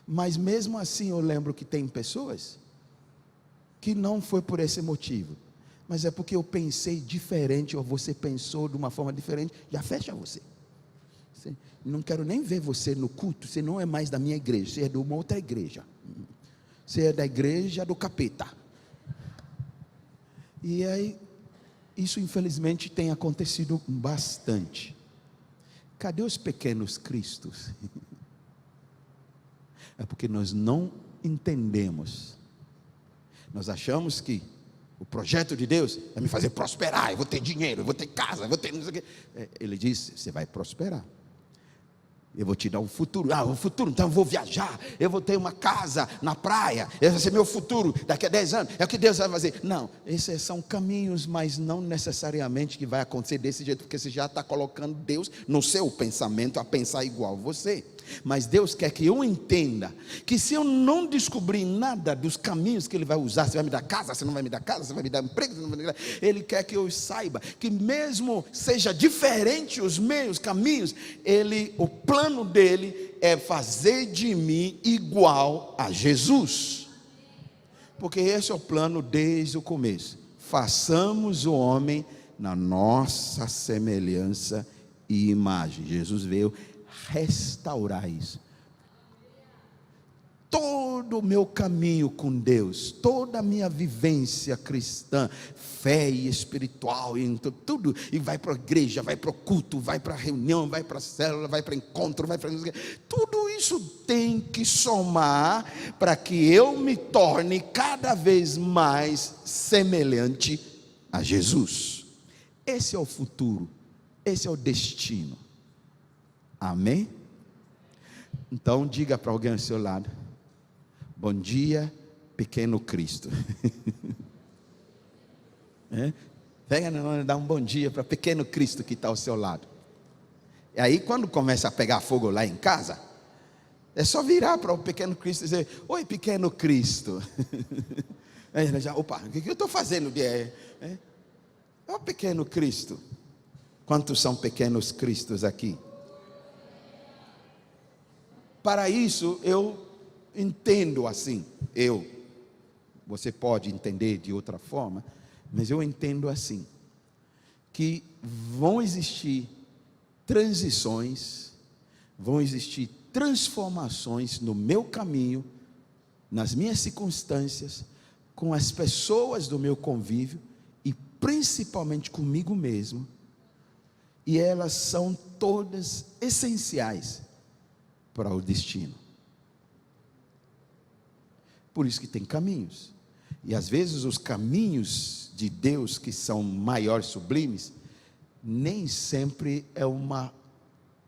Mas mesmo assim eu lembro que tem pessoas que não foi por esse motivo, mas é porque eu pensei diferente, ou você pensou de uma forma diferente, já fecha você. Não quero nem ver você no culto, você não é mais da minha igreja, você é de uma outra igreja, você é da igreja do capeta. E aí, isso infelizmente tem acontecido bastante. Cadê os pequenos cristos? É porque nós não entendemos. Nós achamos que o projeto de Deus é me fazer prosperar, eu vou ter dinheiro, eu vou ter casa, eu vou ter não sei o quê. Ele diz: você vai prosperar, eu vou te dar um futuro. O futuro, então eu vou viajar, eu vou ter uma casa na praia, esse vai ser meu futuro, daqui a 10 anos, é o que Deus vai fazer. Não, esses são caminhos, mas não necessariamente que vai acontecer desse jeito, porque você já está colocando Deus no seu pensamento a pensar igual você. Mas Deus quer que eu entenda que se eu não descobrir nada dos caminhos que Ele vai usar, você vai me dar casa, você não vai me dar casa, você vai me dar emprego, você não vai me dar... Ele quer que eu saiba que mesmo seja diferente os meus caminhos, o plano dele é fazer de mim igual a Jesus. Porque esse é o plano desde o começo. Façamos o homem na nossa semelhança e imagem. Jesus veio restaurar isso. Todo o meu caminho com Deus, toda a minha vivência cristã, fé e espiritual, e tudo, e vai para a igreja, vai para o culto, vai para a reunião, vai para a célula, vai para encontro, vai para... Tudo isso tem que somar para que eu me torne cada vez mais semelhante a Jesus. Esse é o futuro, esse é o destino. Amém? Então diga para alguém ao seu lado: bom dia, pequeno Cristo. Pega na mão e dá um bom dia para pequeno Cristo que está ao seu lado. E aí quando começa a pegar fogo lá em casa, é só virar para o pequeno Cristo e dizer: oi, pequeno Cristo. Aí ele já: opa, o que eu estou fazendo? Ó, pequeno Cristo. Quantos são pequenos Cristos aqui? Para isso eu entendo assim, você pode entender de outra forma, mas eu entendo assim, que vão existir transições, vão existir transformações no meu caminho, nas minhas circunstâncias, com as pessoas do meu convívio e principalmente comigo mesmo, e elas são todas essenciais para o destino. Por isso que tem caminhos, e às vezes os caminhos de Deus, que são maiores, sublimes, nem sempre é uma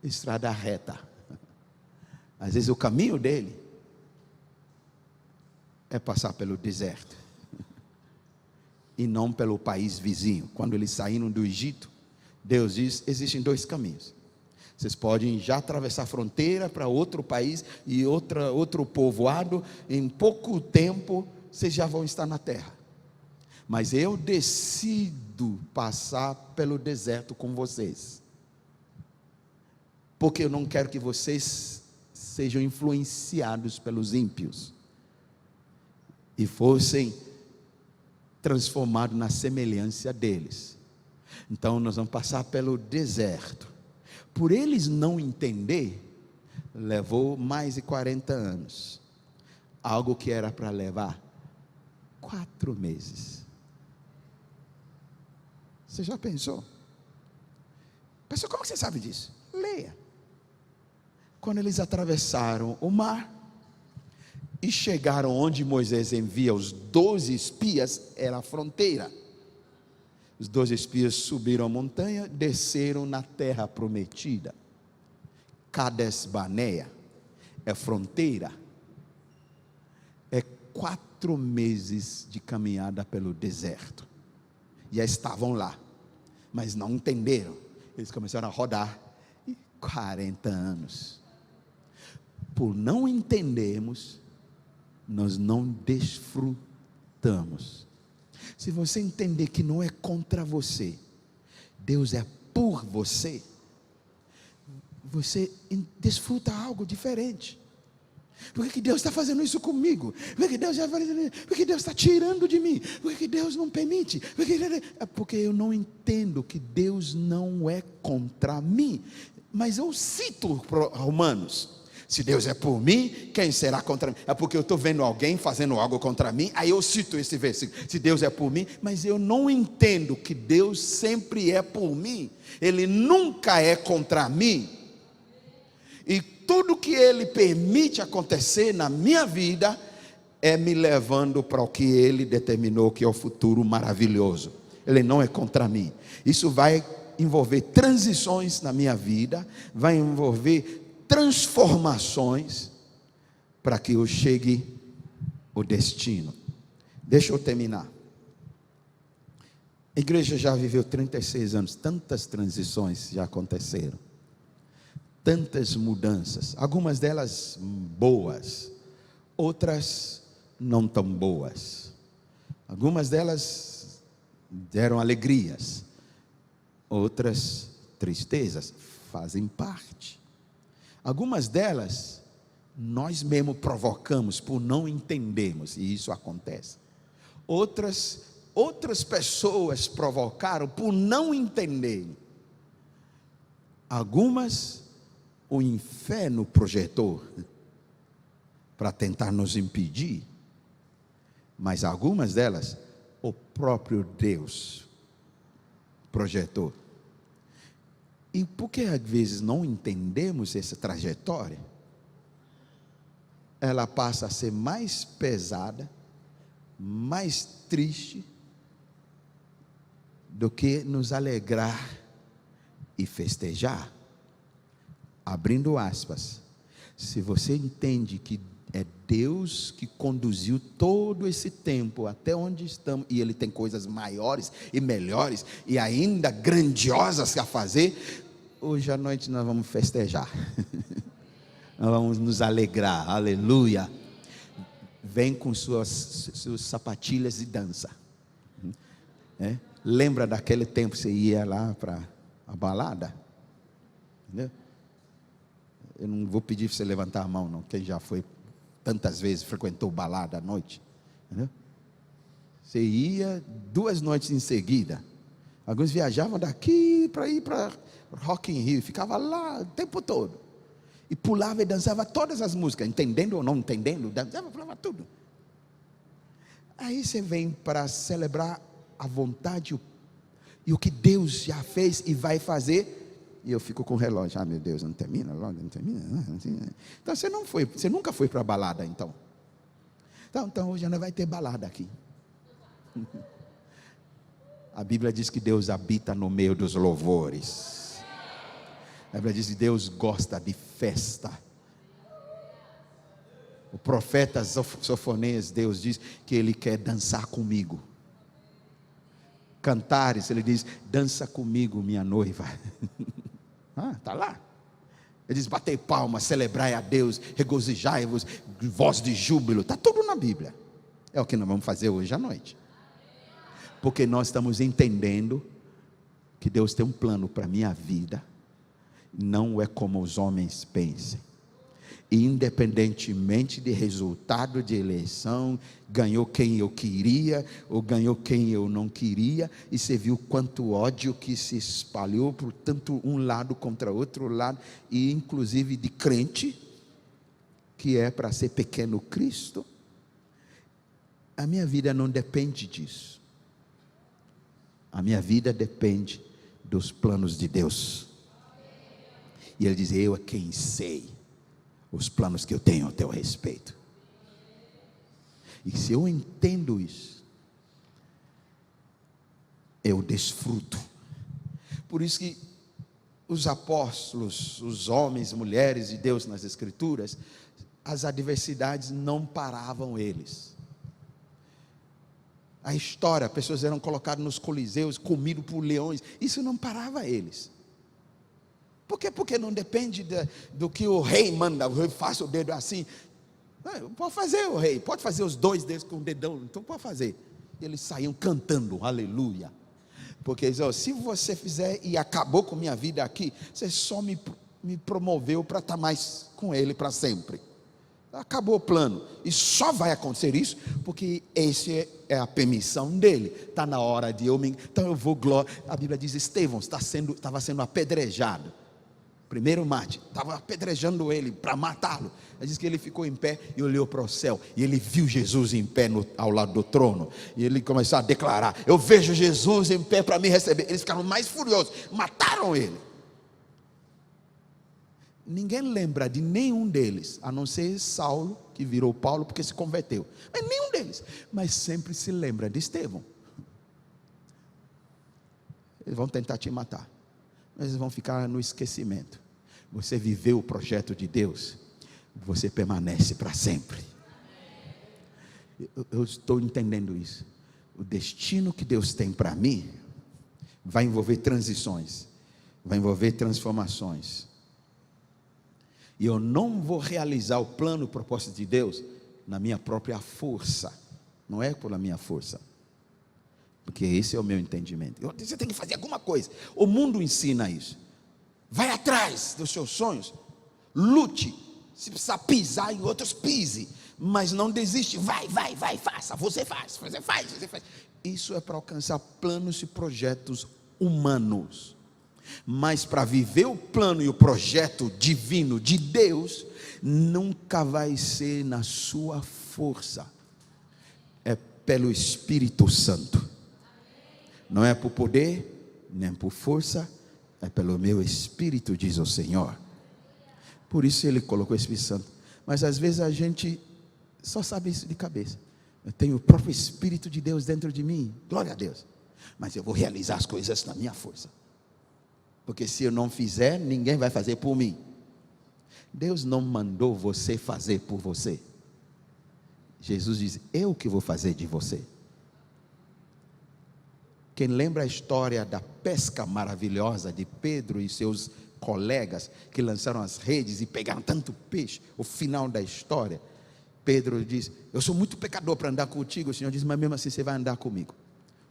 estrada reta. Às vezes o caminho dele é passar pelo deserto e não pelo país vizinho. Quando eles saíram do Egito, Deus diz: existem dois caminhos. Vocês podem já atravessar a fronteira para outro país e outro povoado. Em pouco tempo vocês já vão estar na terra. Mas eu decido passar pelo deserto com vocês, porque eu não quero que vocês sejam influenciados pelos ímpios e fossem transformados na semelhança deles. Então nós vamos passar pelo deserto. Por eles não entender, levou mais de 40 anos. Algo que era para levar 4 meses. Você já pensou? Pessoal, como você sabe disso? Leia. Quando eles atravessaram o mar e chegaram onde Moisés envia os 12 espias, era a fronteira. Os 12 espias subiram a montanha, desceram na terra prometida. Cades Barnea é fronteira. É 4 meses de caminhada pelo deserto. Já estavam lá, mas não entenderam. Eles começaram a rodar. E 40 anos. Por não entendermos, nós não desfrutamos. Se você entender que não é contra você, Deus é por você, você desfruta algo diferente. Por que Deus está fazendo isso comigo? Por que Deus está tirando de mim? Por que Deus não permite? Porque eu não entendo que Deus não é contra mim. Mas eu cito Romanos: se Deus é por mim, quem será contra mim? É porque eu estou vendo alguém fazendo algo contra mim, aí eu cito esse versículo: se Deus é por mim. Mas eu não entendo que Deus sempre é por mim. Ele nunca é contra mim. E tudo que Ele permite acontecer na minha vida é me levando para o que Ele determinou, que é o futuro maravilhoso. Ele não é contra mim. Isso vai envolver transições na minha vida, vai envolver transformações para que eu chegue ao destino. Deixa eu terminar. A igreja já viveu 36 anos, tantas transições já aconteceram, tantas mudanças, algumas delas boas, outras não tão boas. Algumas delas deram alegrias, outras tristezas, fazem parte. Algumas delas nós mesmos provocamos por não entendermos, e isso acontece. Outras pessoas provocaram por não entenderem. Algumas o inferno projetou para tentar nos impedir, mas algumas delas o próprio Deus projetou. E por que às vezes não entendemos essa trajetória? Ela passa a ser mais pesada, mais triste, do que nos alegrar e festejar. Abrindo aspas, se você entende que é Deus que conduziu todo esse tempo até onde estamos, e Ele tem coisas maiores e melhores e ainda grandiosas a fazer, hoje à noite nós vamos festejar. Nós vamos nos alegrar, aleluia. Vem com suas sapatilhas e dança. Lembra daquele tempo que você ia lá para a balada? Entendeu? Eu não vou pedir para você levantar a mão, não. Quem já foi tantas vezes, frequentou balada à noite, entendeu? Você ia 2 noites em seguida. Alguns viajavam daqui para ir para Rock in Rio, ficava lá o tempo todo. E pulava e dançava todas as músicas, entendendo ou não entendendo, dançava, pulava tudo. Aí você vem para celebrar a vontade e o que Deus já fez e vai fazer, e eu fico com o relógio, meu Deus, não termina logo, não termina. Então você nunca foi para a balada então. Então hoje não vai ter balada aqui. A Bíblia diz que Deus habita no meio dos louvores. A Bíblia diz que Deus gosta de festa. O profeta Sofonias, Deus diz que Ele quer dançar comigo. Cantares, Ele diz, dança comigo minha noiva. Está lá. Ele diz, batei palmas, celebrai a Deus, regozijai-vos, voz de júbilo. Está tudo na Bíblia. É o que nós vamos fazer hoje à noite. Porque nós estamos entendendo que Deus tem um plano para a minha vida. Não é como os homens pensam. Independentemente de resultado de eleição, ganhou quem eu queria ou ganhou quem eu não queria, e você viu quanto ódio que se espalhou por tanto um lado contra outro lado, e inclusive de crente que é para ser pequeno Cristo. A minha vida não depende disso. A minha vida depende dos planos de Deus. E Ele diz, eu é quem sei os planos que eu tenho a teu respeito. E se eu entendo isso, eu desfruto. Por isso que os apóstolos, os homens, mulheres de Deus nas Escrituras, as adversidades não paravam eles. A história, pessoas eram colocadas nos coliseus, comidos por leões, isso não parava eles. Por quê? Porque não depende do que o rei manda, o rei faça o dedo assim. Pode fazer o rei, pode fazer os dois dedos com o dedão, então pode fazer. E eles saíam cantando, aleluia. Porque se você fizer e acabou com minha vida aqui, você só me promoveu para estar mais com ele para sempre. Acabou o plano, e só vai acontecer isso, porque essa é a permissão dele. Está na hora de eu então eu vou glória. A Bíblia diz, Estevão estava sendo apedrejado. Primeiro mate, estava apedrejando ele para matá-lo. Ele diz que ele ficou em pé e olhou para o céu, e ele viu Jesus em pé ao lado do trono, e ele começou a declarar, eu vejo Jesus em pé para me receber. Eles ficaram mais furiosos, mataram ele. Ninguém lembra de nenhum deles, a não ser Saulo, que virou Paulo porque se converteu, mas nenhum deles, mas sempre se lembra de Estevão. Eles vão tentar te matar, mas eles vão ficar no esquecimento. Você viveu o projeto de Deus, você permanece para sempre. Eu estou entendendo isso. O destino que Deus tem para mim vai envolver transições, vai envolver transformações. E eu não vou realizar o plano, o propósito de Deus na minha própria força. Não é pela minha força, porque esse é o meu entendimento. Você tem que fazer alguma coisa. O mundo ensina isso. Vai atrás dos seus sonhos, lute. Se precisar pisar em outros, pise, mas não desiste. Vai, faça. Você faz. Isso é para alcançar planos e projetos humanos. Mas para viver o plano e o projeto divino de Deus, nunca vai ser na sua força, é pelo Espírito Santo. Não é por poder, nem por força, é pelo meu Espírito, diz o Senhor. Por isso Ele colocou o Espírito Santo. Mas às vezes a gente só sabe isso de cabeça. Eu tenho o próprio Espírito de Deus dentro de mim, glória a Deus, mas eu vou realizar as coisas na minha força, porque se eu não fizer, ninguém vai fazer por mim. Deus não mandou você fazer por você. Jesus diz, eu que vou fazer de você. Quem lembra a história da pesca maravilhosa de Pedro e seus colegas, que lançaram as redes e pegaram tanto peixe, o final da história, Pedro diz, eu sou muito pecador para andar contigo. O Senhor diz, mas mesmo assim você vai andar comigo.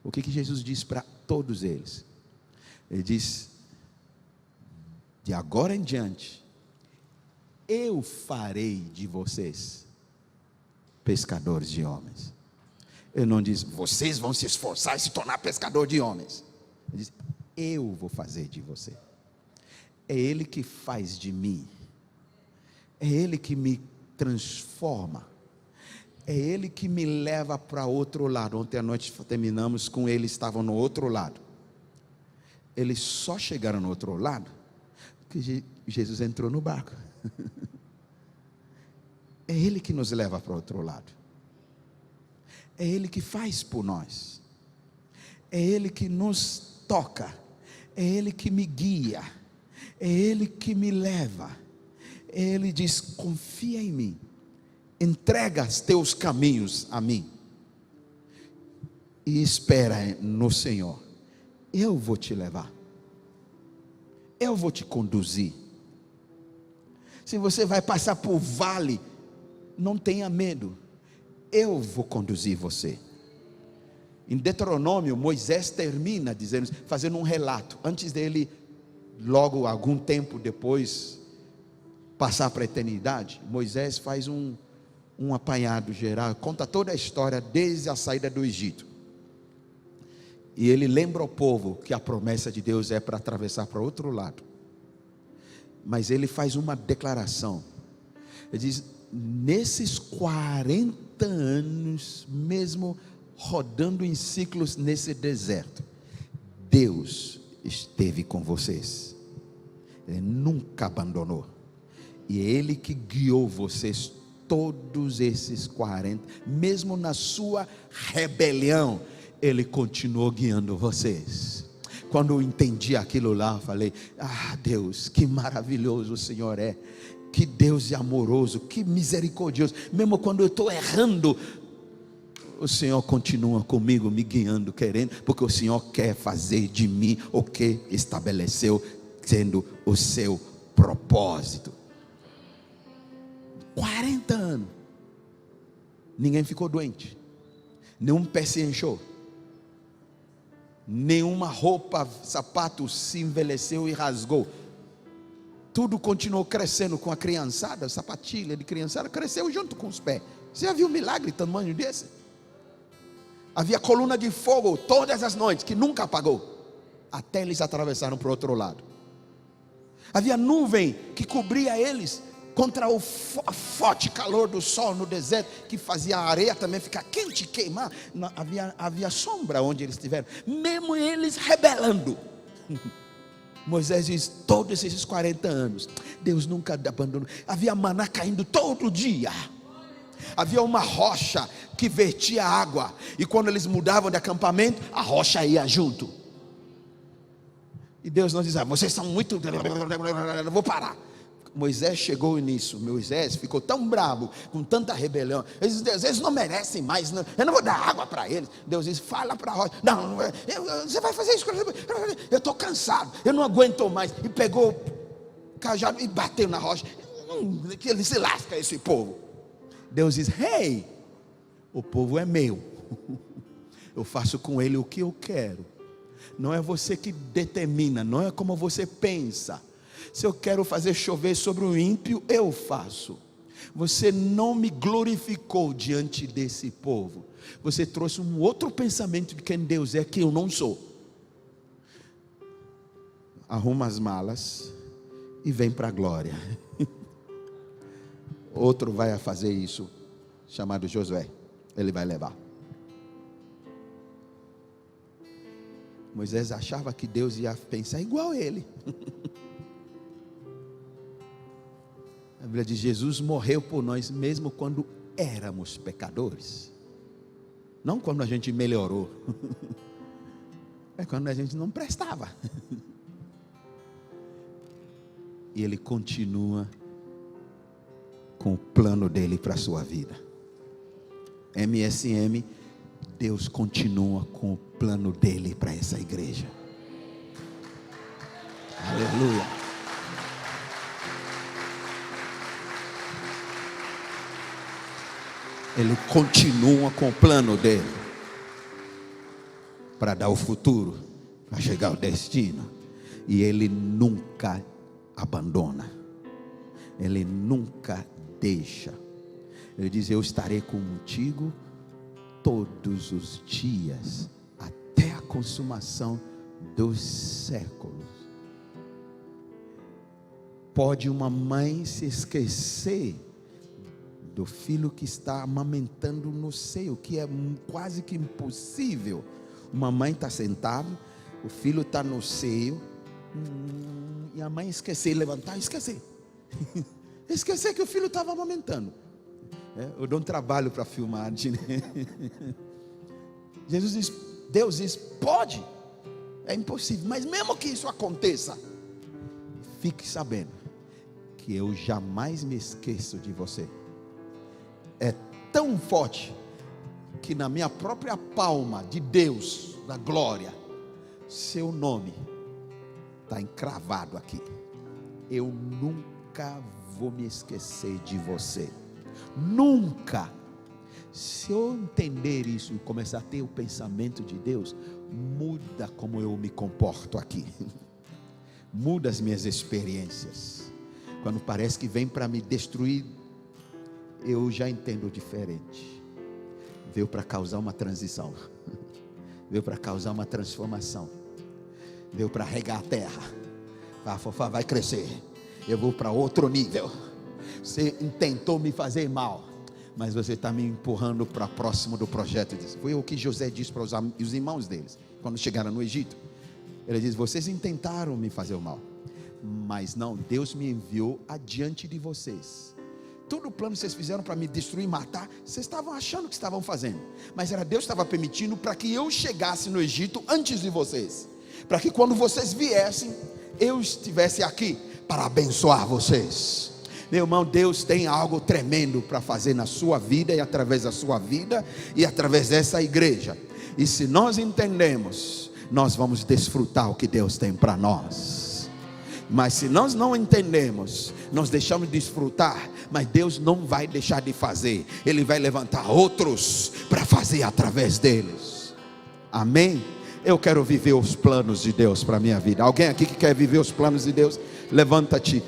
O que Jesus diz para todos eles? Ele diz, de agora em diante, eu farei de vocês pescadores de homens. Ele não diz, vocês vão se esforçar e se tornar pescador de homens. Ele diz, eu vou fazer de você. É Ele que faz de mim É Ele que me transforma. É Ele que me leva para outro lado. Ontem à noite terminamos com eles estavam no outro lado. Eles só chegaram no outro lado porque Jesus entrou no barco. É Ele que nos leva para o outro lado. É Ele que faz por nós. É Ele que nos toca. É Ele que me guia. É Ele que me leva. Ele diz: confia em mim. Entrega os teus caminhos a mim. E espera no Senhor. Eu vou te levar. Eu vou te conduzir. Se você vai passar por vale, não tenha medo. Eu vou conduzir você. Em Deuteronômio, Moisés termina dizendo, fazendo um relato. Antes dele, logo algum tempo depois, passar para a eternidade, Moisés faz um apanhado geral, conta toda a história desde a saída do Egito. E ele lembra ao povo que a promessa de Deus é para atravessar para outro lado. Mas ele faz uma declaração. Ele diz: nesses 40 anos, mesmo rodando em ciclos nesse deserto, Deus esteve com vocês. Ele nunca abandonou. E é Ele que guiou vocês todos esses 40, mesmo na sua rebelião, Ele continuou guiando vocês. Quando eu entendi aquilo lá, eu falei: ah, Deus, que maravilhoso o Senhor é, que Deus é amoroso, que misericordioso, mesmo quando eu estou errando, o Senhor continua comigo, me guiando, querendo, porque o Senhor quer fazer de mim o que estabeleceu, sendo o seu propósito. 40 anos, ninguém ficou doente, nenhum pé se inchou, nenhuma roupa, sapato se envelheceu e rasgou. Tudo continuou crescendo com a criançada, a sapatilha de criançada cresceu junto com os pés. Você já viu um milagre tamanho desse? Havia coluna de fogo todas as noites, que nunca apagou, até eles atravessaram para o outro lado. Havia nuvem que cobria eles contra o forte calor do sol no deserto, que fazia a areia também ficar quente e queimar. Havia sombra onde eles estiveram, mesmo eles rebelando. Moisés diz: todos esses 40 anos, Deus nunca abandonou. Havia maná caindo todo dia. Havia uma rocha que vertia água, e quando eles mudavam de acampamento, a rocha ia junto. E Deus não diz: ah, vocês são muito, não vou parar. Moisés chegou nisso. Moisés ficou tão bravo, com tanta rebelião. Ele diz: eles não merecem mais, não. Eu não vou dar água para eles. Deus diz: fala para a rocha: não, você vai fazer isso. Eu estou cansado, eu não aguento mais. E pegou o cajado e bateu na rocha. Que ele se lasca, esse povo. Deus diz: hey, o povo é meu. Eu faço com ele o que eu quero. Não é você que determina, não é como você pensa. Se eu quero fazer chover sobre o ímpio, eu faço. Você não me glorificou diante desse povo. Você trouxe um outro pensamento de quem Deus é, que eu não sou. Arruma as malas e vem para a glória. Outro vai fazer isso, chamado Josué. Ele vai levar. Moisés achava que Deus ia pensar igual a ele. A Bíblia diz: Jesus morreu por nós mesmo quando éramos pecadores. Não quando a gente melhorou. É quando a gente não prestava. E Ele continua com o plano dele para a sua vida. MSM, Deus continua com o plano dele para essa igreja. Aleluia. Ele continua com o plano dele para dar o futuro, para chegar ao destino. E Ele nunca abandona. Ele nunca deixa. Ele diz: eu estarei contigo todos os dias, até a consumação dos séculos. Pode uma mãe se esquecer do filho que está amamentando no seio, que é quase que impossível. Uma mãe está sentada, o filho está no seio, e a mãe esquecer, levantar, esquecer que o filho estava amamentando. Eu dou um trabalho para filmar, né? Deus diz, pode, é impossível, mas mesmo que isso aconteça, fique sabendo que eu jamais me esqueço de você. É tão forte que na minha própria palma de Deus, da glória, seu nome está encravado aqui. Eu nunca vou me esquecer de você, nunca. Se eu entender isso e começar a ter o pensamento de Deus, muda como eu me comporto aqui, muda as minhas experiências. Quando parece que vem para me destruir, eu já entendo diferente. Veio para causar uma transição, veio para causar uma transformação, veio para regar a terra. Fofá, vai crescer, eu vou para outro nível. Você tentou me fazer mal, mas você está me empurrando para próximo do projeto. Foi o que José disse para os irmãos deles, quando chegaram no Egito. Ele diz, vocês intentaram me fazer o mal, mas não, Deus me enviou adiante de vocês. Todo o plano que vocês fizeram para me destruir, matar, vocês estavam achando que estavam fazendo, mas era Deus que estava permitindo para que eu chegasse no Egito antes de vocês, para que quando vocês viessem, eu estivesse aqui para abençoar vocês. Meu irmão, Deus tem algo tremendo para fazer na sua vida, e através da sua vida, e através dessa igreja. E se nós entendemos, nós vamos desfrutar o que Deus tem para nós. Mas se nós não entendemos, nós deixamos de desfrutar, mas Deus não vai deixar de fazer. Ele vai levantar outros para fazer através deles. Amém? Eu quero viver os planos de Deus para a minha vida. Alguém aqui que quer viver os planos de Deus? Levanta-te,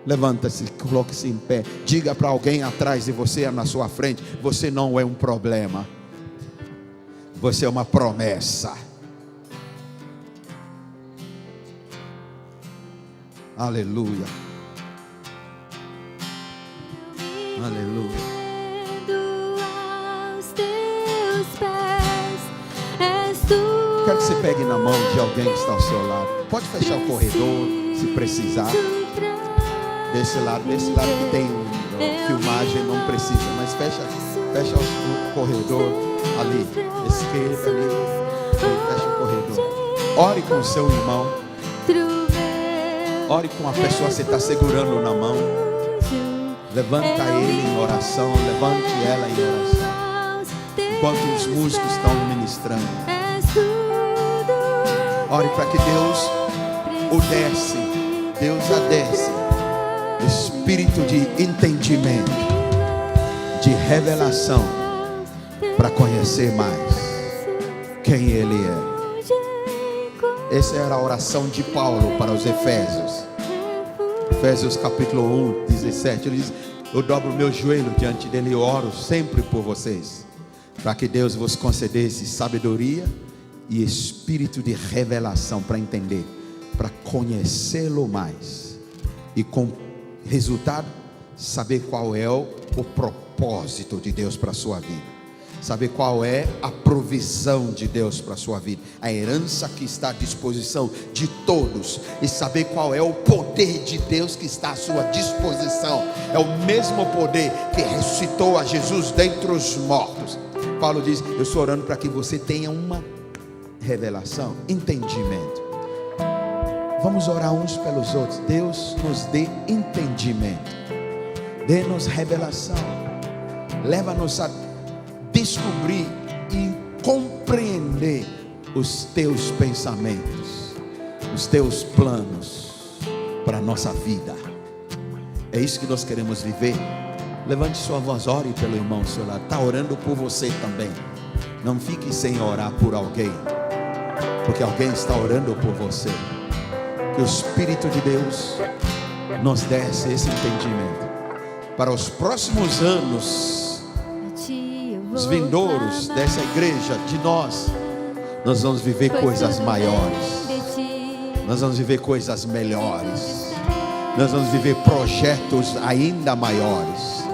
levanta-se, coloque-se em pé. Diga para alguém atrás de você, na sua frente: você não é um problema, você é uma promessa. Aleluia, aleluia. Quero que você pegue na mão de alguém que está ao seu lado. Pode fechar o corredor se precisar. Desse lado que tem filmagem, não precisa, mas fecha o corredor ali, esquerda ali, fecha o corredor. Ore com o seu irmão. Ore com a pessoa que você está segurando na mão. Levanta ele em oração, levante ela em oração, enquanto os músicos estão ministrando. Ore para que Deus o desce, Deus a desce, espírito de entendimento, de revelação, para conhecer mais quem Ele é. Essa era a oração de Paulo para os Efésios. Efésios capítulo 1, 17. Ele diz: eu dobro o meu joelho diante dele e oro sempre por vocês, para que Deus vos concedesse sabedoria e espírito de revelação para entender, para conhecê-lo mais, e com resultado, saber qual é o propósito de Deus para a sua vida, saber qual é a provisão de Deus para a sua vida, a herança que está à disposição de todos, e saber qual é o poder de Deus que está à sua disposição. É o mesmo poder que ressuscitou a Jesus dentre os mortos. Paulo diz: eu estou orando para que você tenha uma revelação, entendimento. Vamos orar uns pelos outros. Deus nos dê entendimento, dê-nos revelação, leva-nos a descobrir e compreender os teus pensamentos, os teus planos para a nossa vida. É isso que nós queremos viver. Levante sua voz, ore pelo irmão ao seu lado. Está orando por você também. Não fique sem orar por alguém, porque alguém está orando por você. Que o Espírito de Deus nos desse esse entendimento para os próximos anos, os vindouros dessa igreja, de nós vamos viver coisas maiores, nós vamos viver coisas melhores, Nós vamos viver projetos ainda maiores.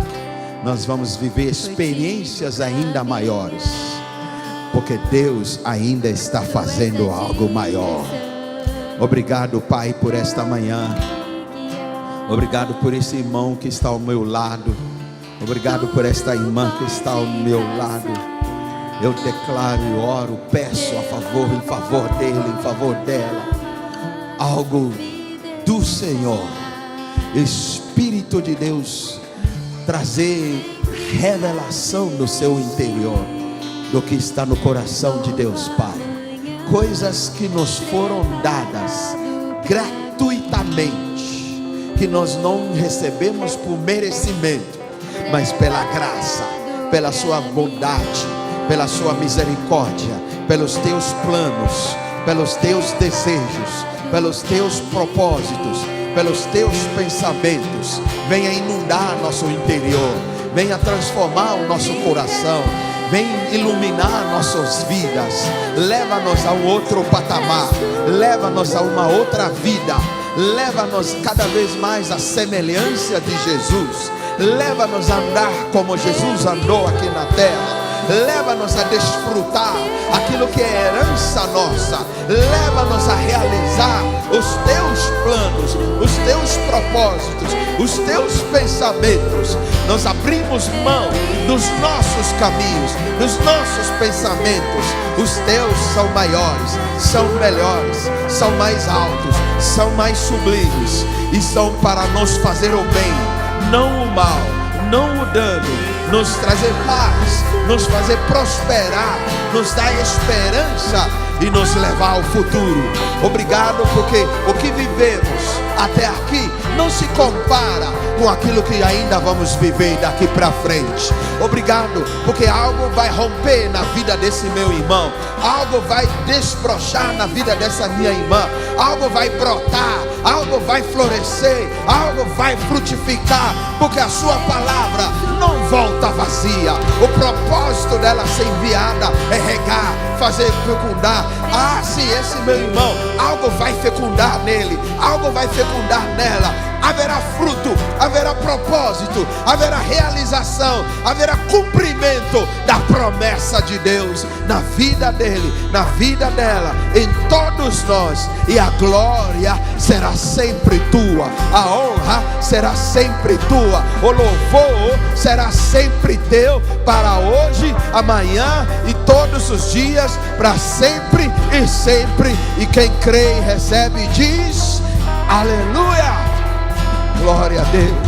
Nós vamos viver experiências ainda maiores. Porque Deus ainda está fazendo algo maior. Obrigado, Pai, por esta manhã. Obrigado por esse irmão que está ao meu lado. Obrigado por esta irmã que está ao meu lado. Eu declaro e oro, peço em favor dele, em favor dela. Algo do Senhor, Espírito de Deus, trazer revelação no seu interior do que está no coração de Deus, Pai. Coisas que nos foram dadas gratuitamente, que nós não recebemos por merecimento, mas pela graça, pela sua bondade, pela sua misericórdia, pelos teus planos, pelos teus desejos, pelos teus propósitos, pelos teus pensamentos. Venha inundar nosso interior, venha transformar o nosso coração, venha iluminar nossas vidas. Leva-nos a um outro patamar, leva-nos a uma outra vida, leva-nos cada vez mais à semelhança de Jesus. Leva-nos a andar como Jesus andou aqui na terra. Leva-nos a desfrutar aquilo que é herança nossa. Leva-nos a realizar os teus planos, os teus propósitos, os teus pensamentos. Nós abrimos mão dos nossos caminhos, dos nossos pensamentos. Os teus são maiores, são melhores, são mais altos, são mais sublimes e são para nos fazer o bem, não o mal, não o dano, nos trazer paz, nos fazer prosperar, nos dar esperança e nos levar ao futuro. Obrigado, porque o que vivemos até aqui não se compara com aquilo que ainda vamos viver daqui para frente. Obrigado, porque algo vai romper na vida desse meu irmão, algo vai desbrochar na vida dessa minha irmã, algo vai brotar, algo vai florescer, algo vai frutificar, porque a sua palavra não volta vazia. O propósito dela ser enviada é regar, fazer fecundar. Ah, sim, esse meu irmão, algo vai fecundar nele, algo vai fecundar nela. Haverá fruto, haverá propósito, haverá realização, haverá cumprimento da promessa de Deus na vida dele, na vida dela, em todos nós. E a glória será sempre tua, a honra será sempre tua, o louvor será sempre teu, para hoje, amanhã e todos os dias, para sempre e sempre. E quem crê e recebe diz aleluia. Glória a Deus.